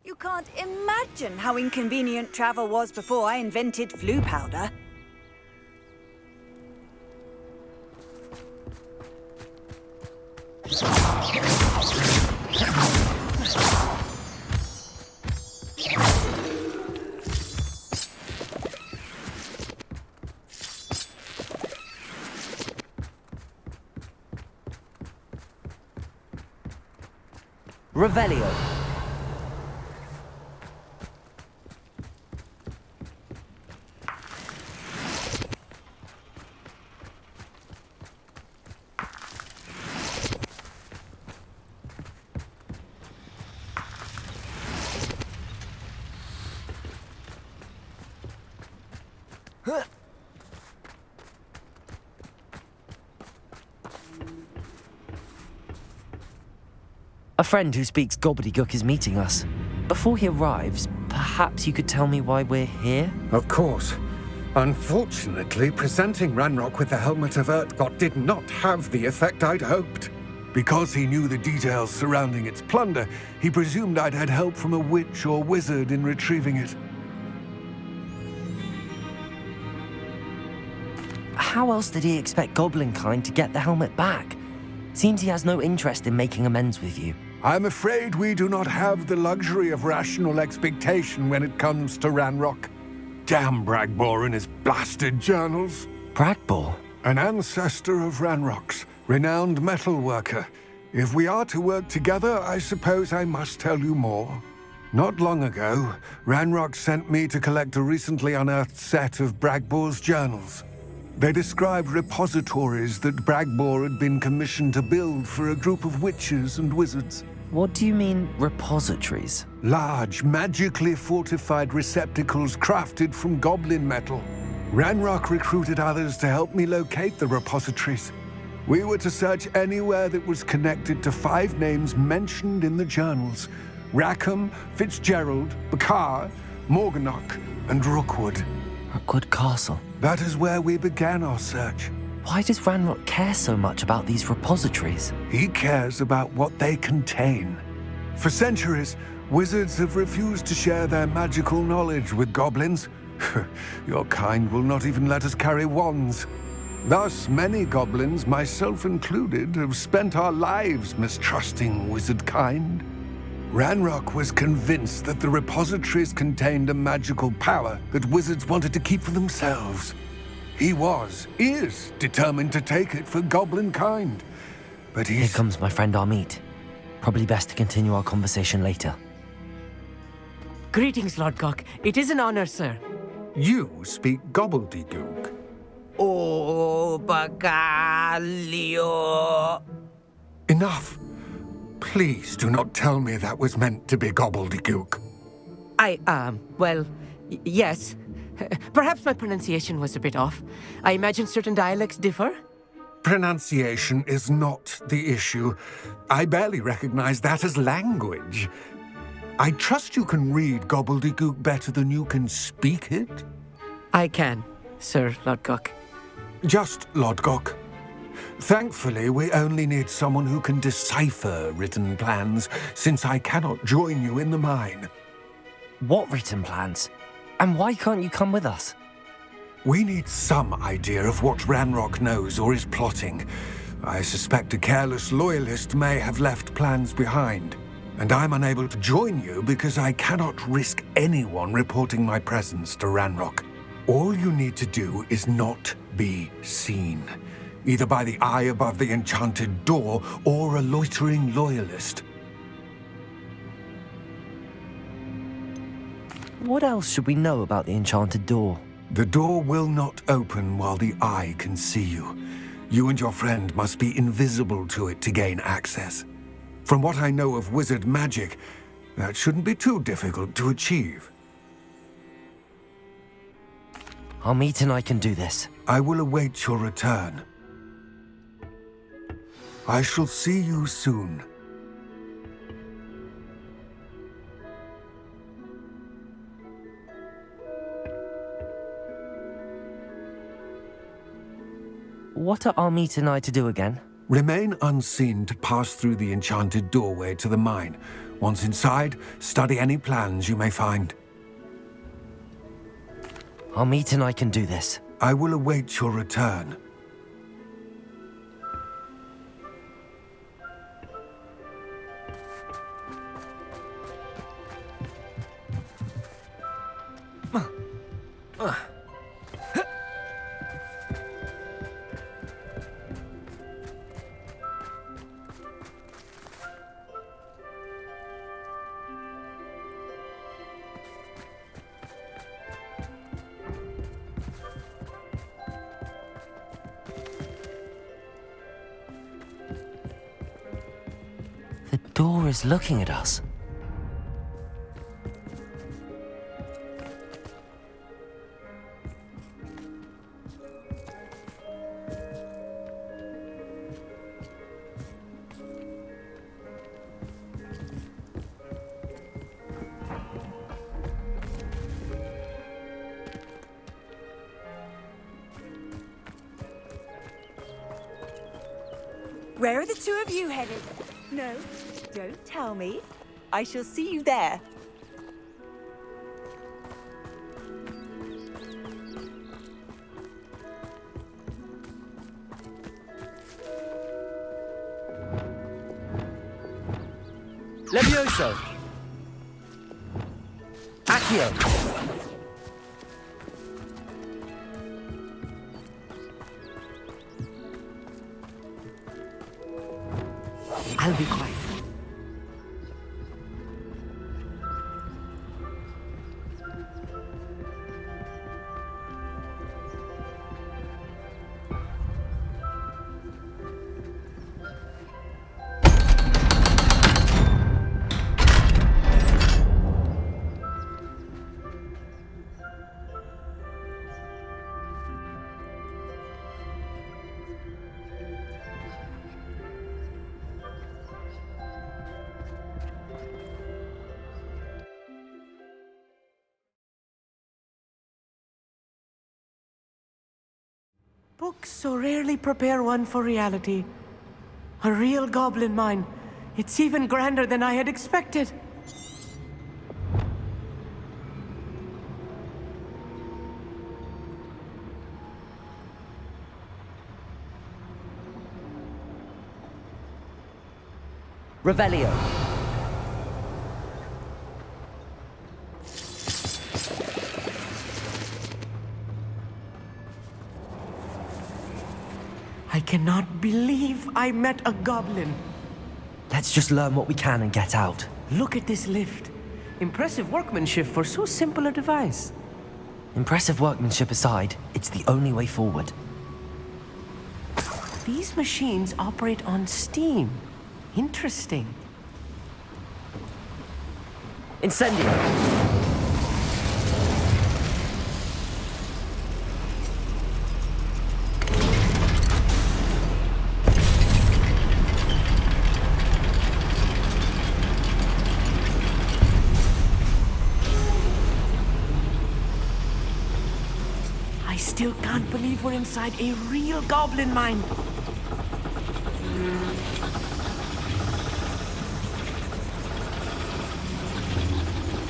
You can't imagine how inconvenient travel was before I invented flu powder. Revelio. A friend who speaks gobbledygook is meeting us. Before he arrives, perhaps you could tell me why we're here? Of course. Unfortunately, presenting Ranrock with the Helmet of Urtkot did not have the effect I'd hoped. Because he knew the details surrounding its plunder, he presumed I'd had help from a witch or wizard in retrieving it. How else did he expect Goblinkind to get the helmet back? Seems he has no interest in making amends with you. I'm afraid we do not have the luxury of rational expectation when it comes to Ranrock. Damn Bragbor and his blasted journals. Bragbor? An ancestor of Ranrock's, renowned metal worker. If we are to work together, I suppose I must tell you more. Not long ago, Ranrock sent me to collect a recently unearthed set of Bragbor's journals. They described repositories that Bragbor had been commissioned to build for a group of witches and wizards. What do you mean, repositories? Large, magically fortified receptacles crafted from goblin metal. Ranrock recruited others to help me locate the repositories. We were to search anywhere that was connected to 5 names mentioned in the journals. Rackham, Fitzgerald, Bakar, Morganach, and Rookwood. Rookwood Castle. That is where we began our search. Why does Ranrock care so much about these repositories? He cares about what they contain. For centuries, wizards have refused to share their magical knowledge with goblins. Your kind will not even let us carry wands. Thus, many goblins, myself included, have spent our lives mistrusting wizard kind. Ranrock was convinced that the repositories contained a magical power that wizards wanted to keep for themselves. He is determined to take it for goblin kind. But Here comes my friend Amit. Probably best to continue our conversation later. Greetings, Lord Cock. It is an honor, sir. You speak gobbledygook. Oh, Bagalio. Enough. Please do not tell me that was meant to be gobbledygook. Yes. Perhaps my pronunciation was a bit off. I imagine certain dialects differ. Pronunciation is not the issue. I barely recognize that as language. I trust you can read gobbledygook better than you can speak it? I can, Sir Lodgok. Just Lodgok. Thankfully, we only need someone who can decipher written plans, since I cannot join you in the mine. What written plans? And why can't you come with us? We need some idea of what Ranrock knows or is plotting. I suspect a careless loyalist may have left plans behind. And I'm unable to join you because I cannot risk anyone reporting my presence to Ranrock. All you need to do is not be seen, either by the eye above the enchanted door or a loitering loyalist. What else should we know about the enchanted door? The door will not open while the eye can see you. You and your friend must be invisible to it to gain access. From what I know of wizard magic, that shouldn't be too difficult to achieve. Amit and I can do this. I will await your return. I shall see you soon. What are Amit and I to do again? Remain unseen to pass through the enchanted doorway to the mine. Once inside, study any plans you may find. Amit and I can do this. I will await your return. The door is looking at us. Where are the two of you headed? No, don't tell me. I shall see you there. Levioso! Accio! I'll be quiet. Books so rarely prepare one for reality. A real goblin mine. It's even grander than I had expected. Revelio. I cannot believe I met a goblin. Let's just learn what we can and get out. Look at this lift. Impressive workmanship for so simple a device. Impressive workmanship aside, it's the only way forward. These machines operate on steam. Interesting. Incendio. I still can't believe we're inside a real goblin mine.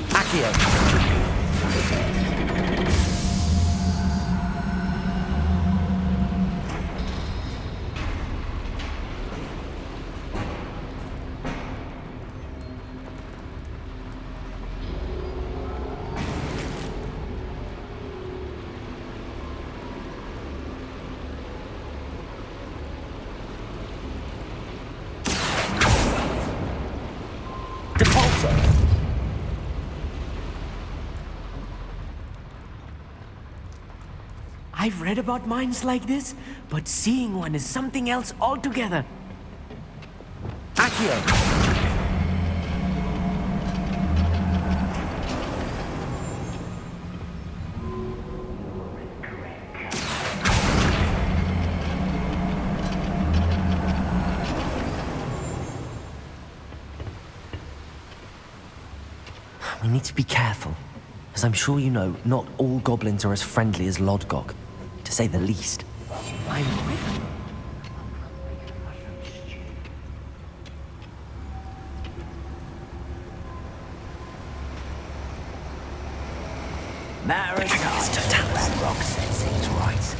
Accio. I've read about mines like this, but seeing one is something else altogether. Accio. We need to be careful. As I'm sure you know, not all goblins are as friendly as Lodgok, to say the least. I'm with. Matter of time, Ranrock sets things right.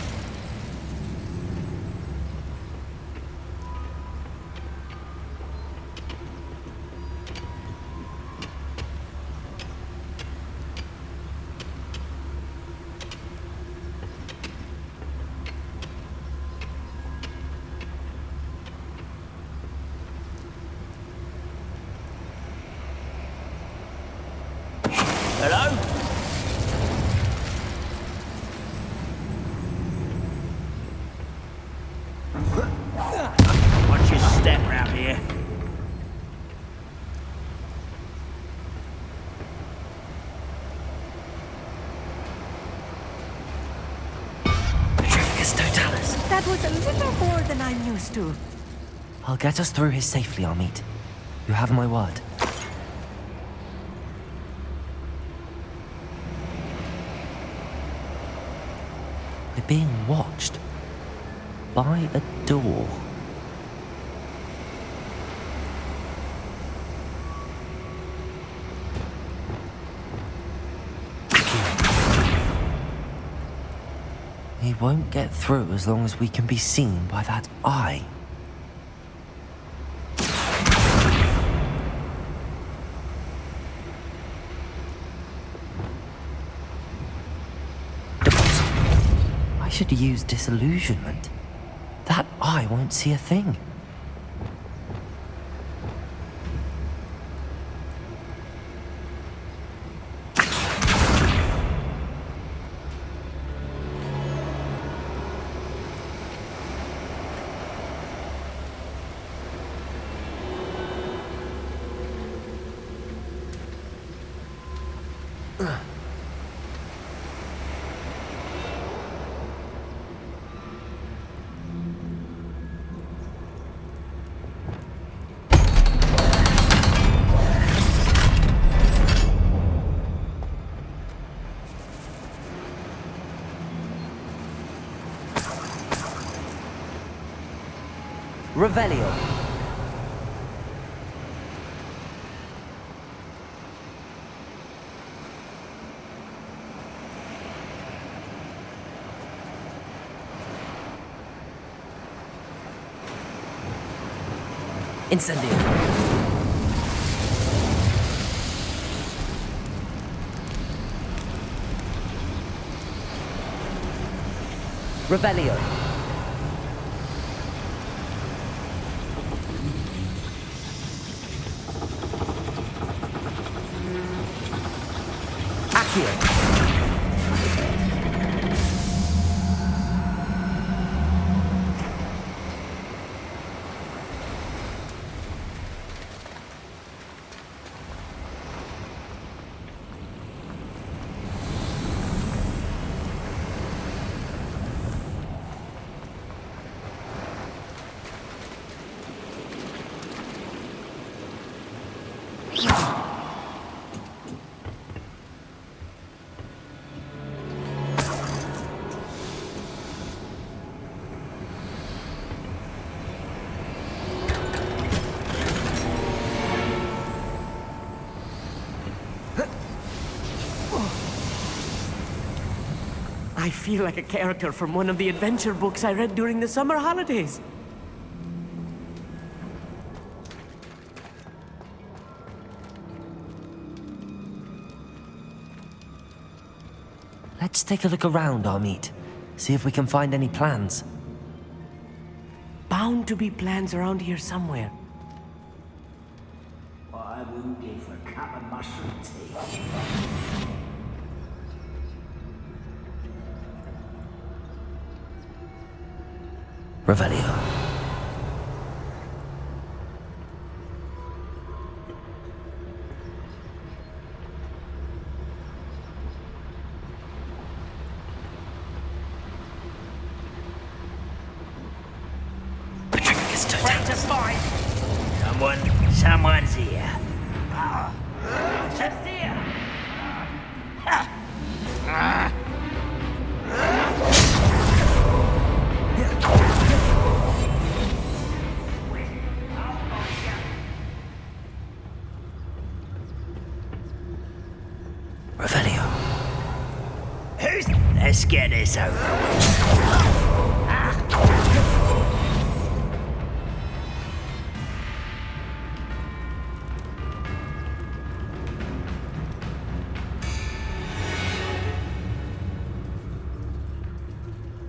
Hello? Watch your step round here. That was a little more than I'm used to. I'll get us through here safely, Amit. You have my word. We're being watched. By a door. He won't get through as long as we can be seen by that eye. I should use disillusionment. That eye won't see a thing. Revelio. Incendio. Revelio. Accio. I feel like a character from one of the adventure books I read during the summer holidays. Let's take a look around, Amit. See if we can find any plans. Bound to be plans around here somewhere. What I wouldn't give for a cup of mushroom tea. Revelio. Someone's here. Just here. Revelio. Who's... Let's get this over with.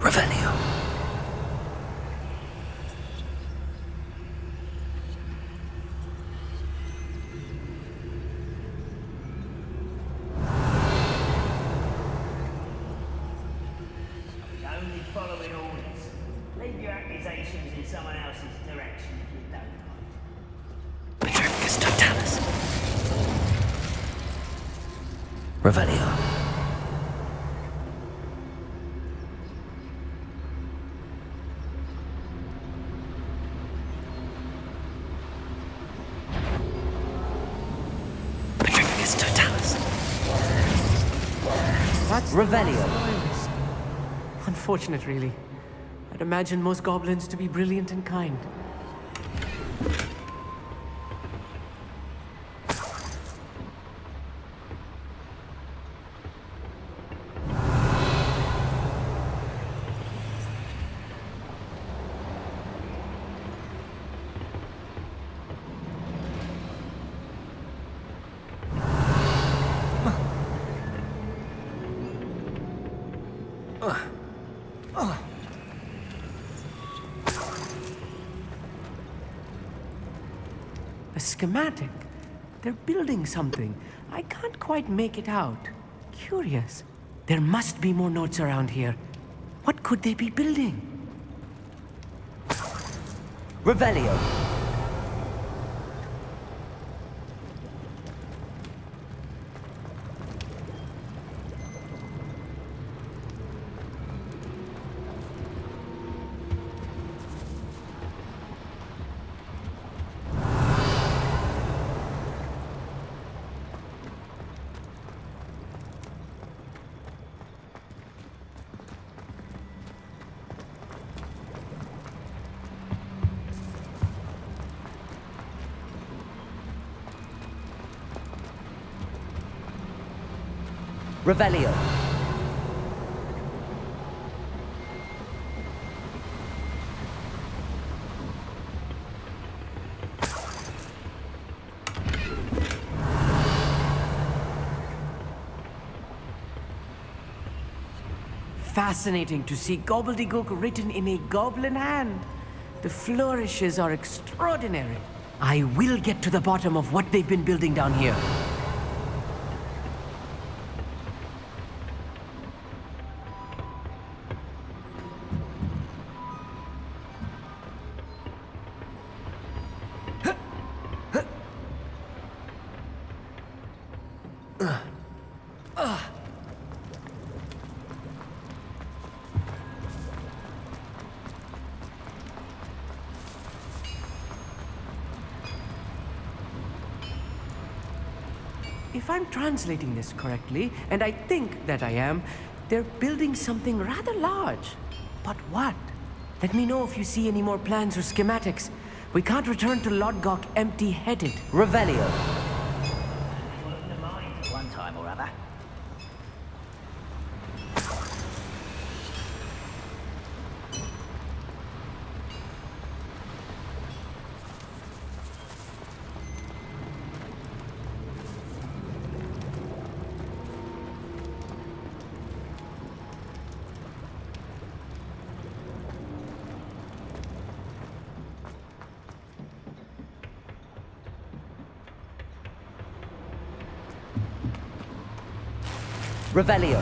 Revelio. Only following orders. Leave your accusations in someone else's direction if you don't mind. Petrificus totalis. Revelio. Petrificus totalis. That's Revelio. Unfortunate, really. I'd imagine most goblins to be brilliant and kind. A schematic. They're building something. I can't quite make it out. Curious. There must be more notes around here. What could they be building? Revelio. Revelio. Fascinating to see gobbledygook written in a goblin hand. The flourishes are extraordinary. I will get to the bottom of what they've been building down here. If I'm translating this correctly, and I think that I am, they're building something rather large. But what? Let me know if you see any more plans or schematics. We can't return to Lodgok empty-headed. Revelio. One time or other. Revelio.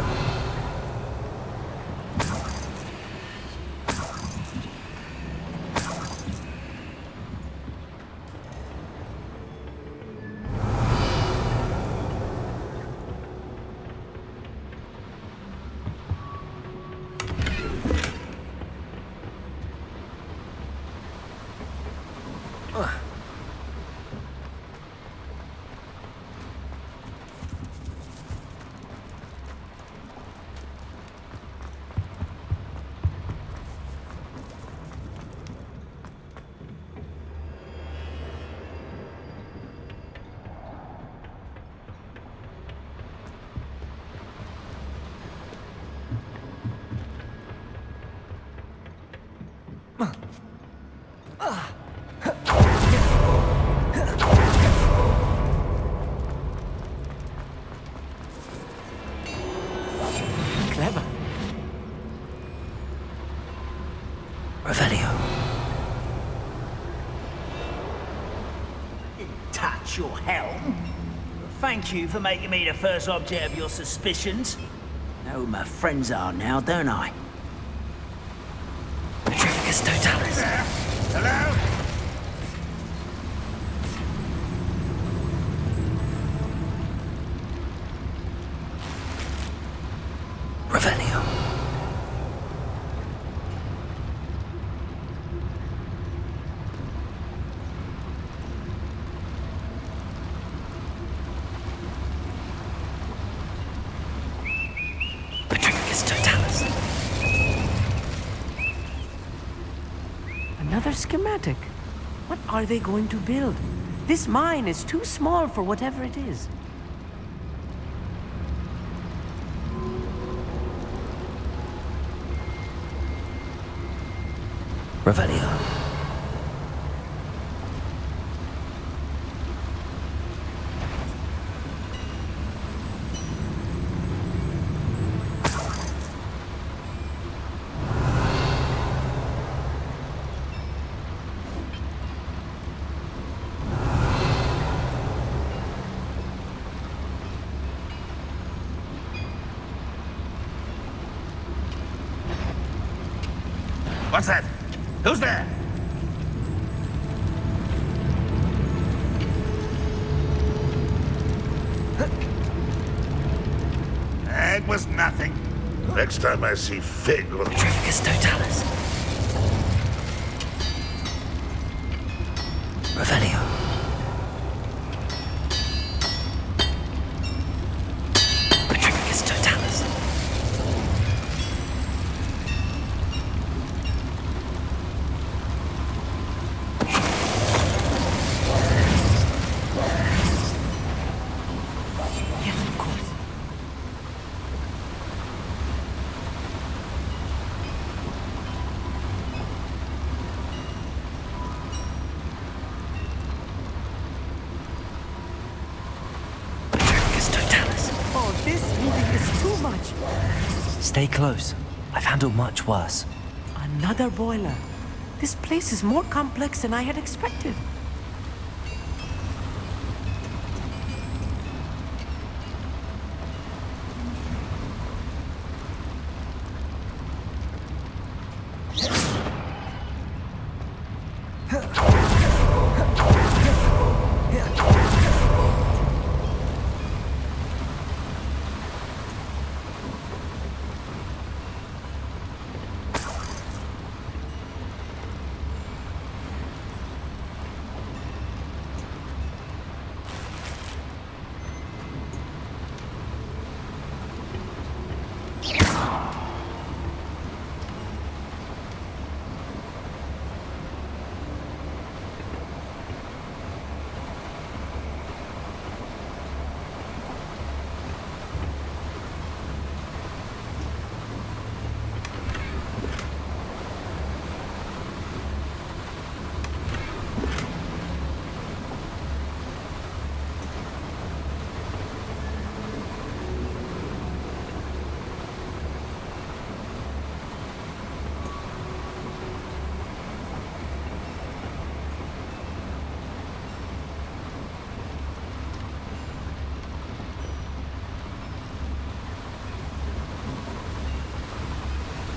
Clever. Revelio. Touch your helm. Thank you for making me the first object of your suspicions. Know who my friends are now, don't I? Petrificus Totalis. Hello? Revelio. Petrificus Totalis. Another schematic. What are they going to build? This mine is too small for whatever it is. Revelio. What's that? Who's there? It was nothing. Next time I see Fig or... Petrificus Totalis. Revelio. Petrificus Totalis. Yes, of course. much. Stay close. I've handled much worse. Another boiler. This place is more complex than I had expected.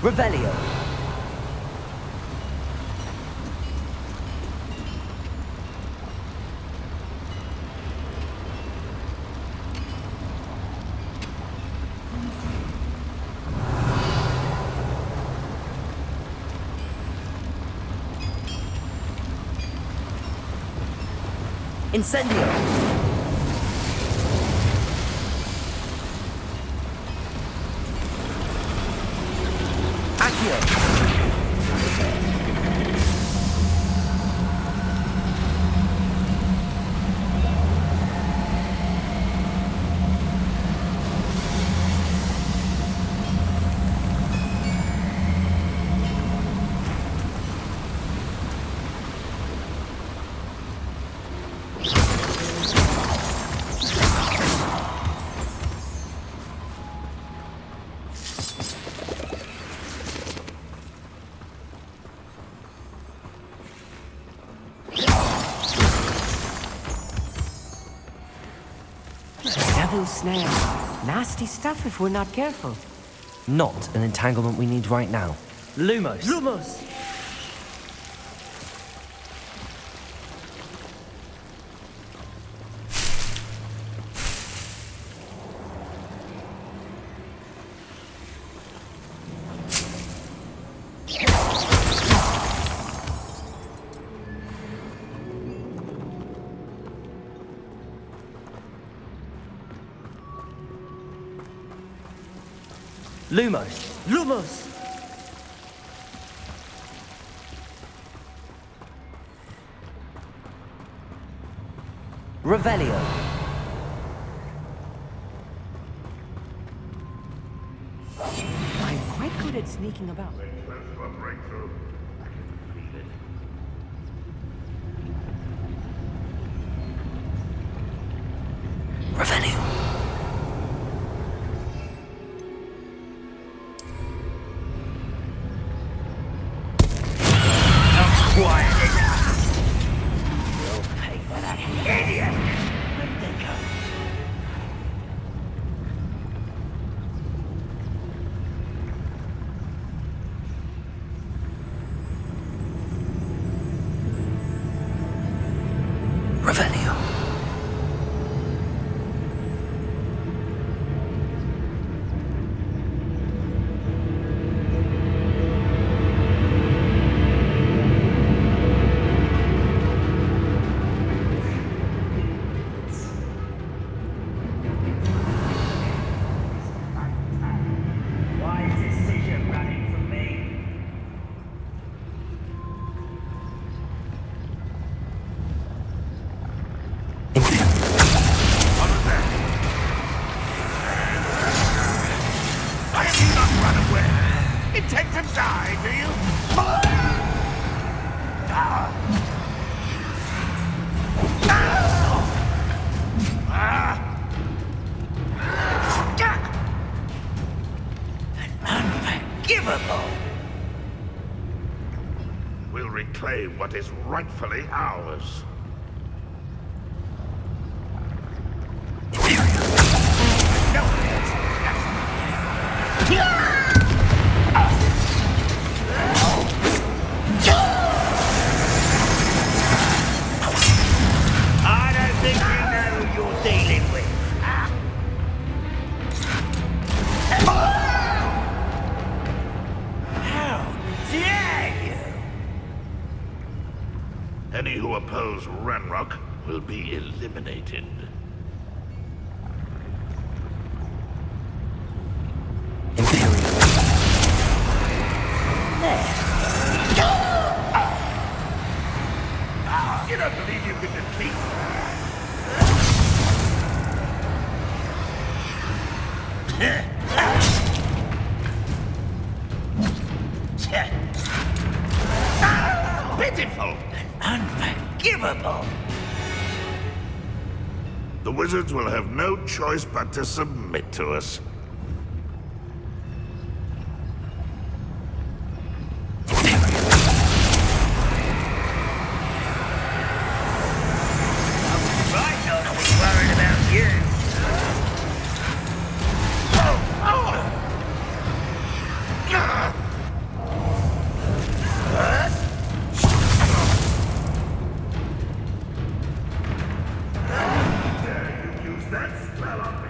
Revelio. Incendio. Devil's snare. Nasty stuff if we're not careful. Not an entanglement we need right now. Lumos. Lumos! Lumos. Lumos! Revelio. I'm quite good at sneaking about. Revelio. Revelio. Wise decision running from me. will reclaim what is rightfully ours. I don't think you know who you're dealing with. How dare you! Any who oppose Ranrock will be eliminated. You don't believe you can defeat pitiful! Unforgivable! The wizards will have no choice but to submit to us. Right not to be worried about you. Use that spell on me.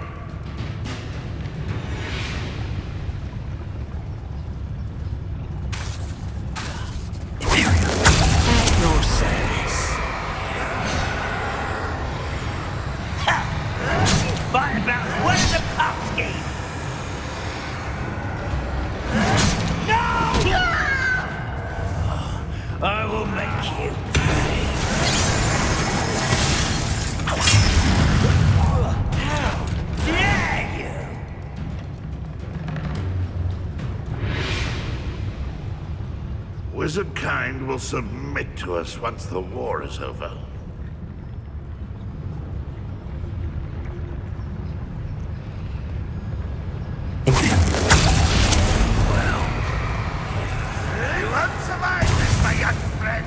At your service. Fight about as well as a Portkey. No! I will make you pay. How dare you! Wizard kind will submit to us once the war is over. You won't survive this, my young friend!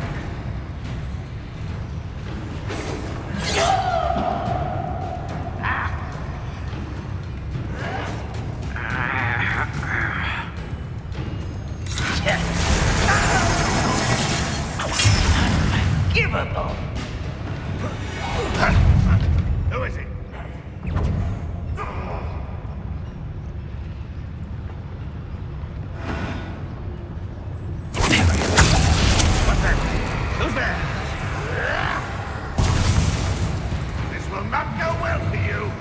Unforgivable! Who is it? What's that? Who's there? This will not go well for you.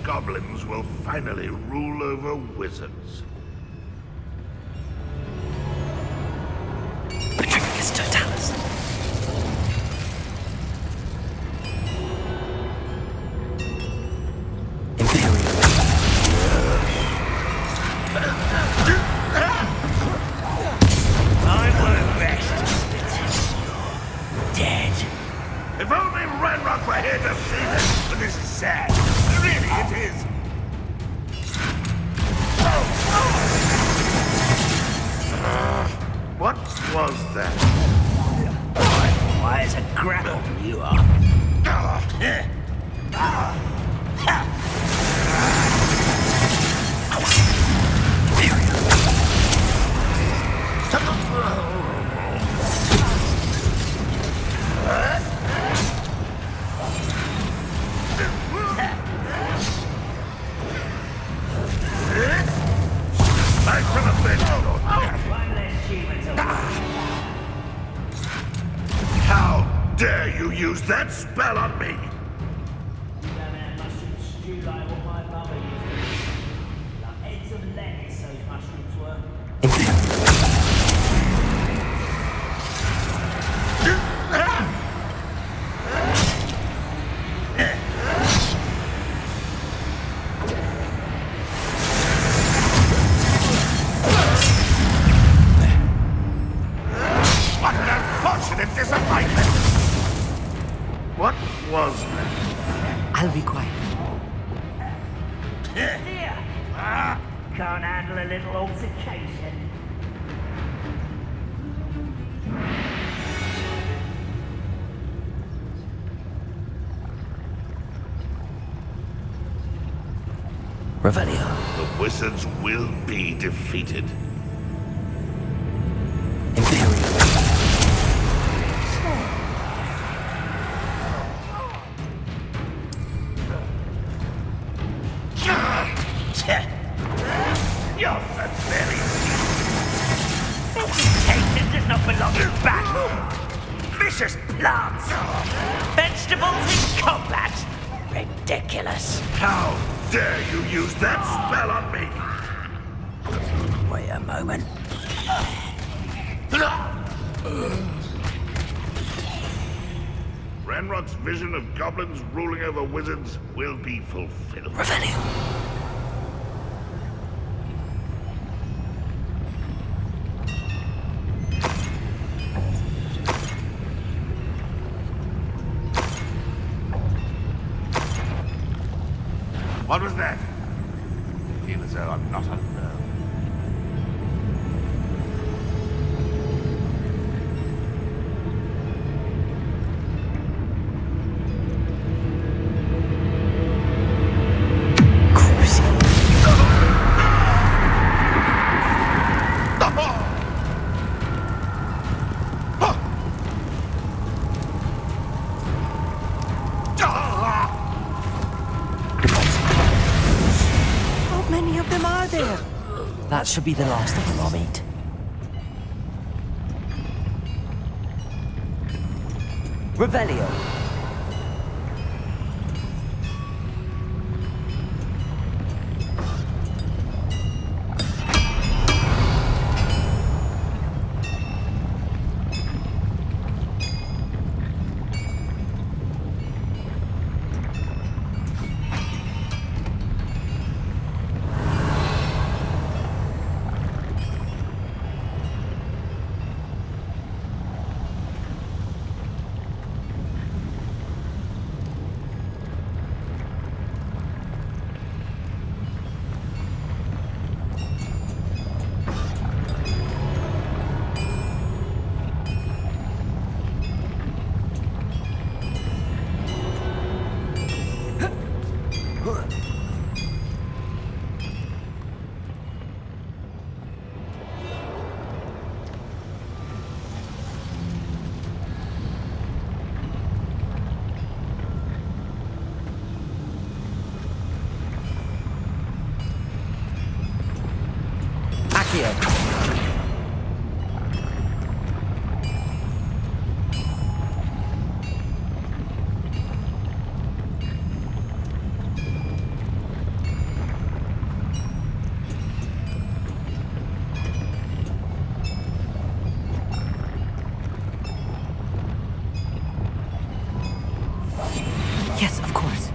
Goblins will finally rule over wizards. Patricius Totalis. I won't rest until you're dead. If only Ranrock were here to see this, but this is sad. Really, it is. What was that? Why, it's a grapple you are. Back from the bench. One less human to How dare you use that spell on me? mushroom stew like what my mother used to do. Like heads of lettuce, those mushrooms were. education. Revelio. The wizards will be defeated. Imperial. You're pathetic. Education does not belong in battle. Vicious plants. Vegetables in combat. Ridiculous. How dare you use that spell on me? Wait a moment. Ranrock's vision of goblins ruling over wizards will be fulfilled. Revelio. What was that? I feel as though I'm not alone. How many of them are there? That should be the last of them I'll meet. Revelio. Yes, of course.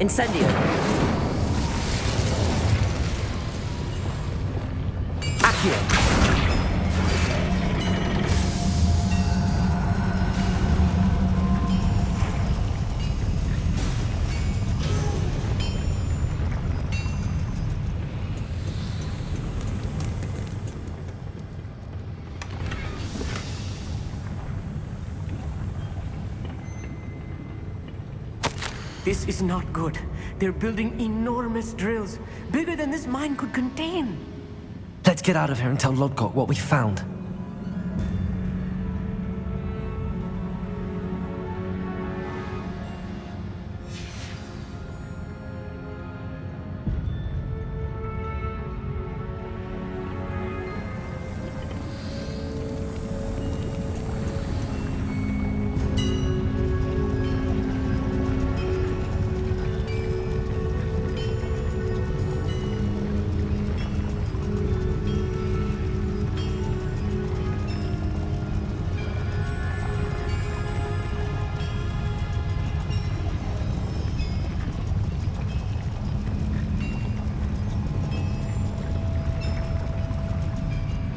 Incendio. Accio. This is not good. They're building enormous drills, bigger than this mine could contain. Let's get out of here and tell Lodgok what we found.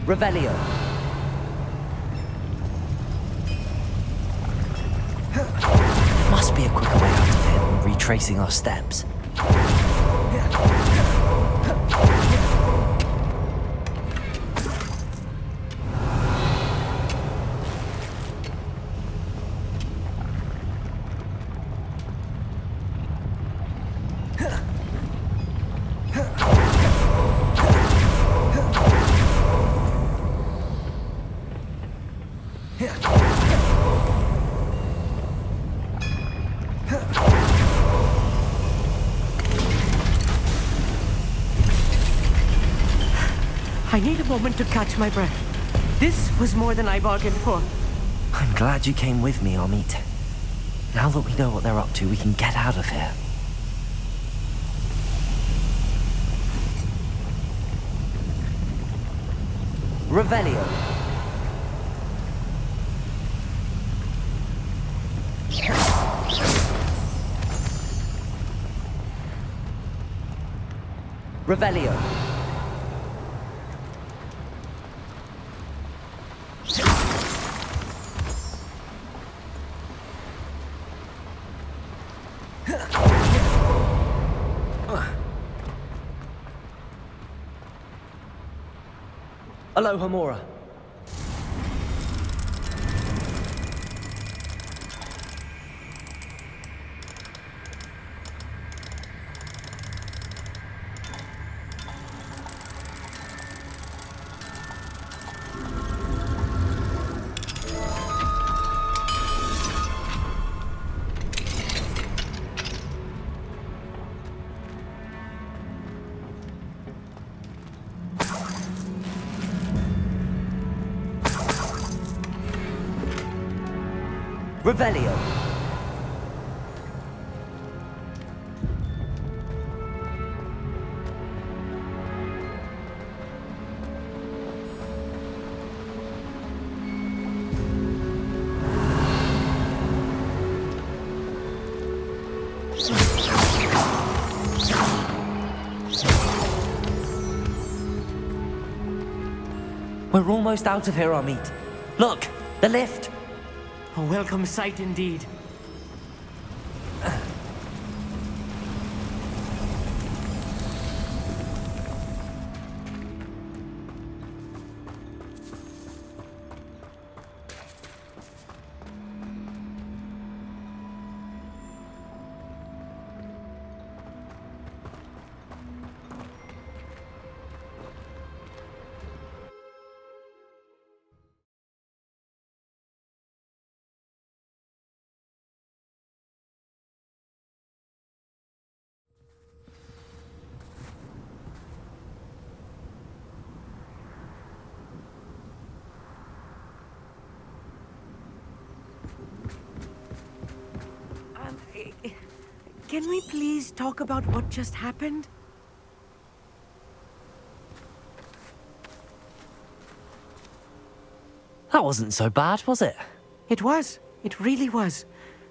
Revelio. There must be a quicker way out of here than retracing our steps. I need a moment to catch my breath. This was more than I bargained for. I'm glad you came with me, Amit. Now that we know what they're up to, we can get out of here. Revelio. Revelio. Aloha Mora. Revelio. We're almost out of here, Amit. Look, the lift. A welcome sight indeed. Can we please talk about what just happened? That wasn't so bad, was it? It was. It really was.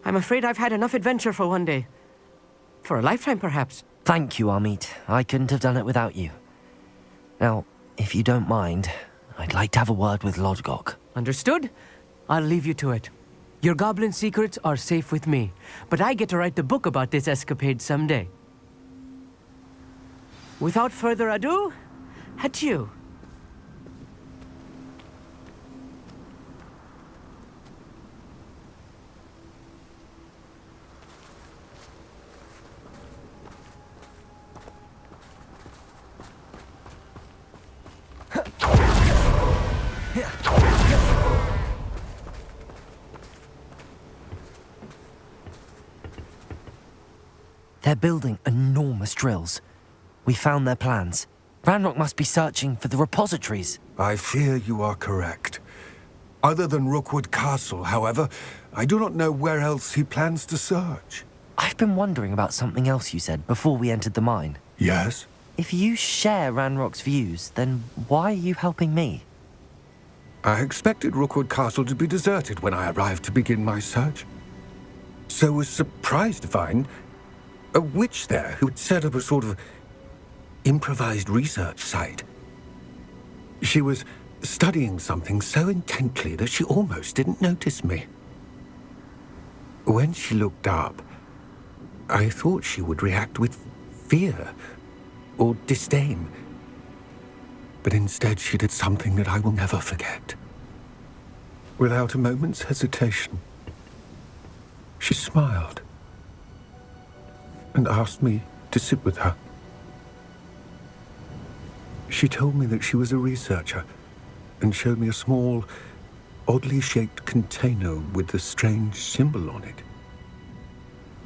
I'm afraid I've had enough adventure for one day. For a lifetime, perhaps. Thank you, Amit. I couldn't have done it without you. Now, if you don't mind, I'd like to have a word with Lodgok. Understood? I'll leave you to it. Your goblin secrets are safe with me, but I get to write the book about this escapade someday. Without further ado, adieu. They're building enormous drills. We found their plans. Ranrock must be searching for the repositories. I fear you are correct. Other than Rookwood Castle, however, I do not know where else he plans to search. I've been wondering about something else you said before we entered the mine. Yes? If you share Ranrock's views, then why are you helping me? I expected Rookwood Castle to be deserted when I arrived to begin my search. So was surprised to find a witch there who had set up a sort of improvised research site. She was studying something so intently that she almost didn't notice me. When she looked up, I thought she would react with fear or disdain. But instead she did something that I will never forget. Without a moment's hesitation, she smiled and asked me to sit with her. She told me that she was a researcher and showed me a small, oddly shaped container with a strange symbol on it.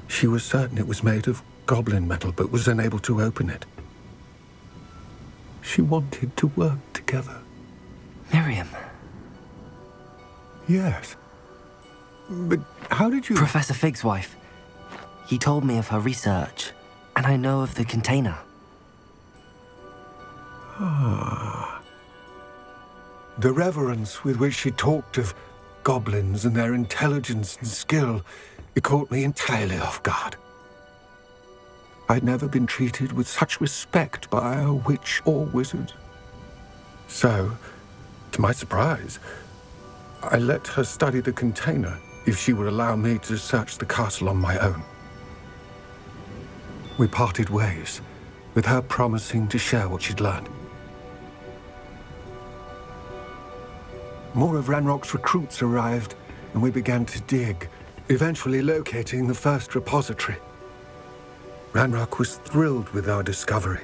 She was certain it was made of goblin metal, but was unable to open it. She wanted to work together. Miriam. Yes. But how did you... Professor Fig's wife. He told me of her research, and I know of the container. Ah. The reverence with which she talked of goblins and their intelligence and skill, it caught me entirely off guard. I'd never been treated with such respect by a witch or wizard. So, to my surprise, I let her study the container if she would allow me to search the castle on my own. We parted ways, with her promising to share what she'd learned. More of Ranrock's recruits arrived, and we began to dig, eventually locating the first repository. Ranrock was thrilled with our discovery,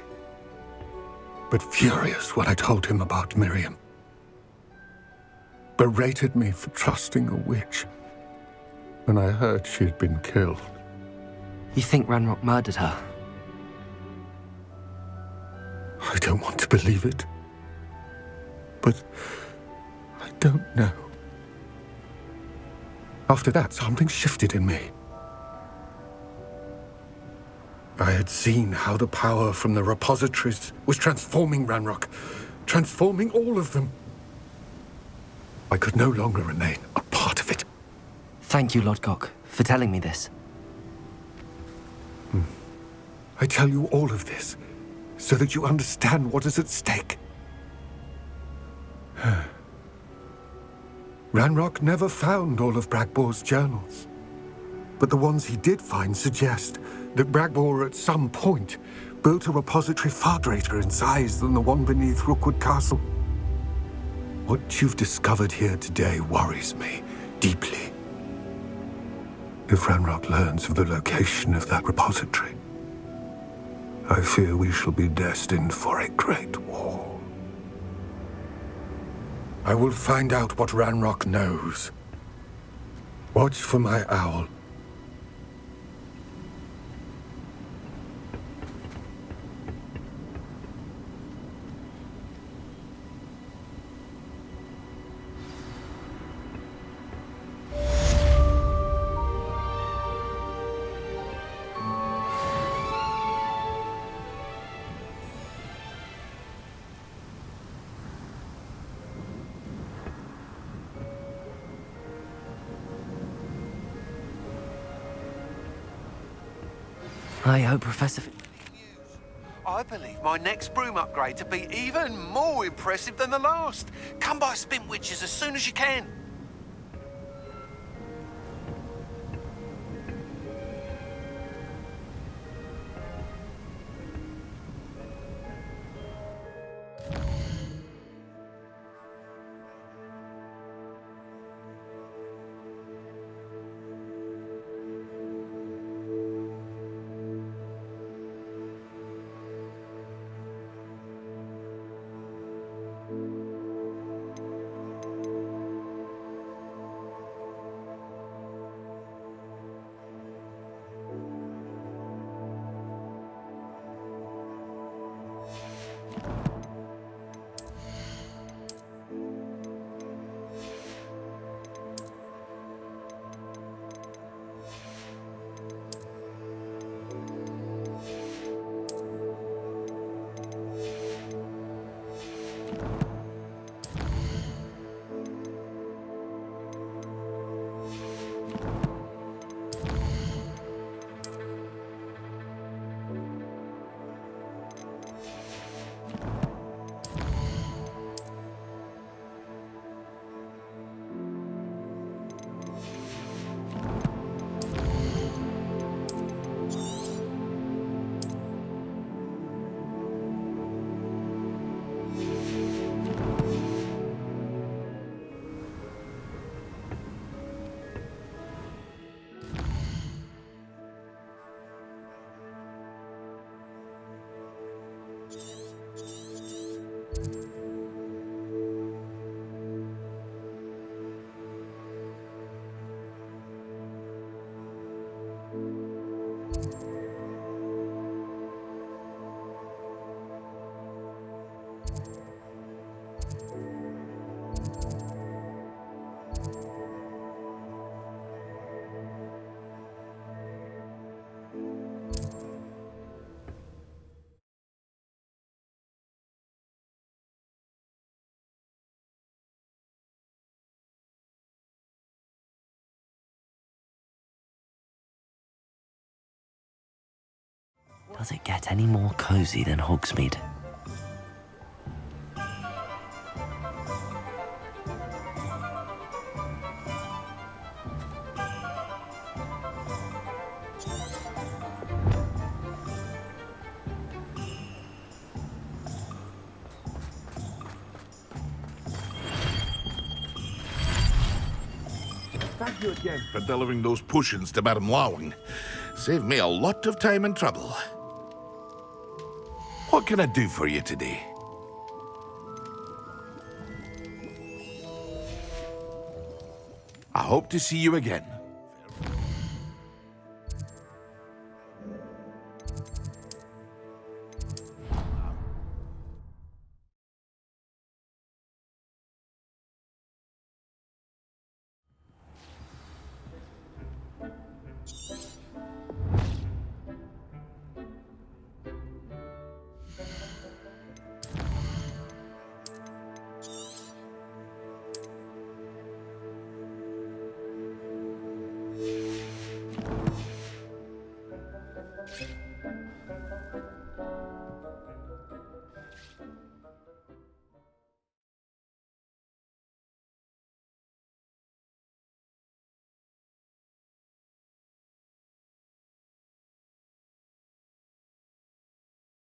but furious when I told him about Miriam. Berated me for trusting a witch when I heard she had been killed. You think Ranrock murdered her? I don't want to believe it, but I don't know. After that, something shifted in me. I had seen how the power from the repositories was transforming Ranrock, transforming all of them. I could no longer remain a part of it. Thank you, Lodgok, for telling me this. I tell you all of this so that you understand what is at stake. Ranrock never found all of Bragbor's journals, but the ones he did find suggest that Bragbor at some point built a repository far greater in size than the one beneath Rookwood Castle. What you've discovered here today worries me deeply. If Ranrock learns of the location of that repository, I fear we shall be destined for a great war. I will find out what Ranrock knows. Watch for my owl. I hope Professor... I believe my next broom upgrade to be even more impressive than the last. Come by Spintwitches as soon as you can. Does it get any more cozy than Hogsmeade? Thank you again for delivering those potions to Madame Lawing. Saved me a lot of time and trouble. What can I do for you today? I hope to see you again.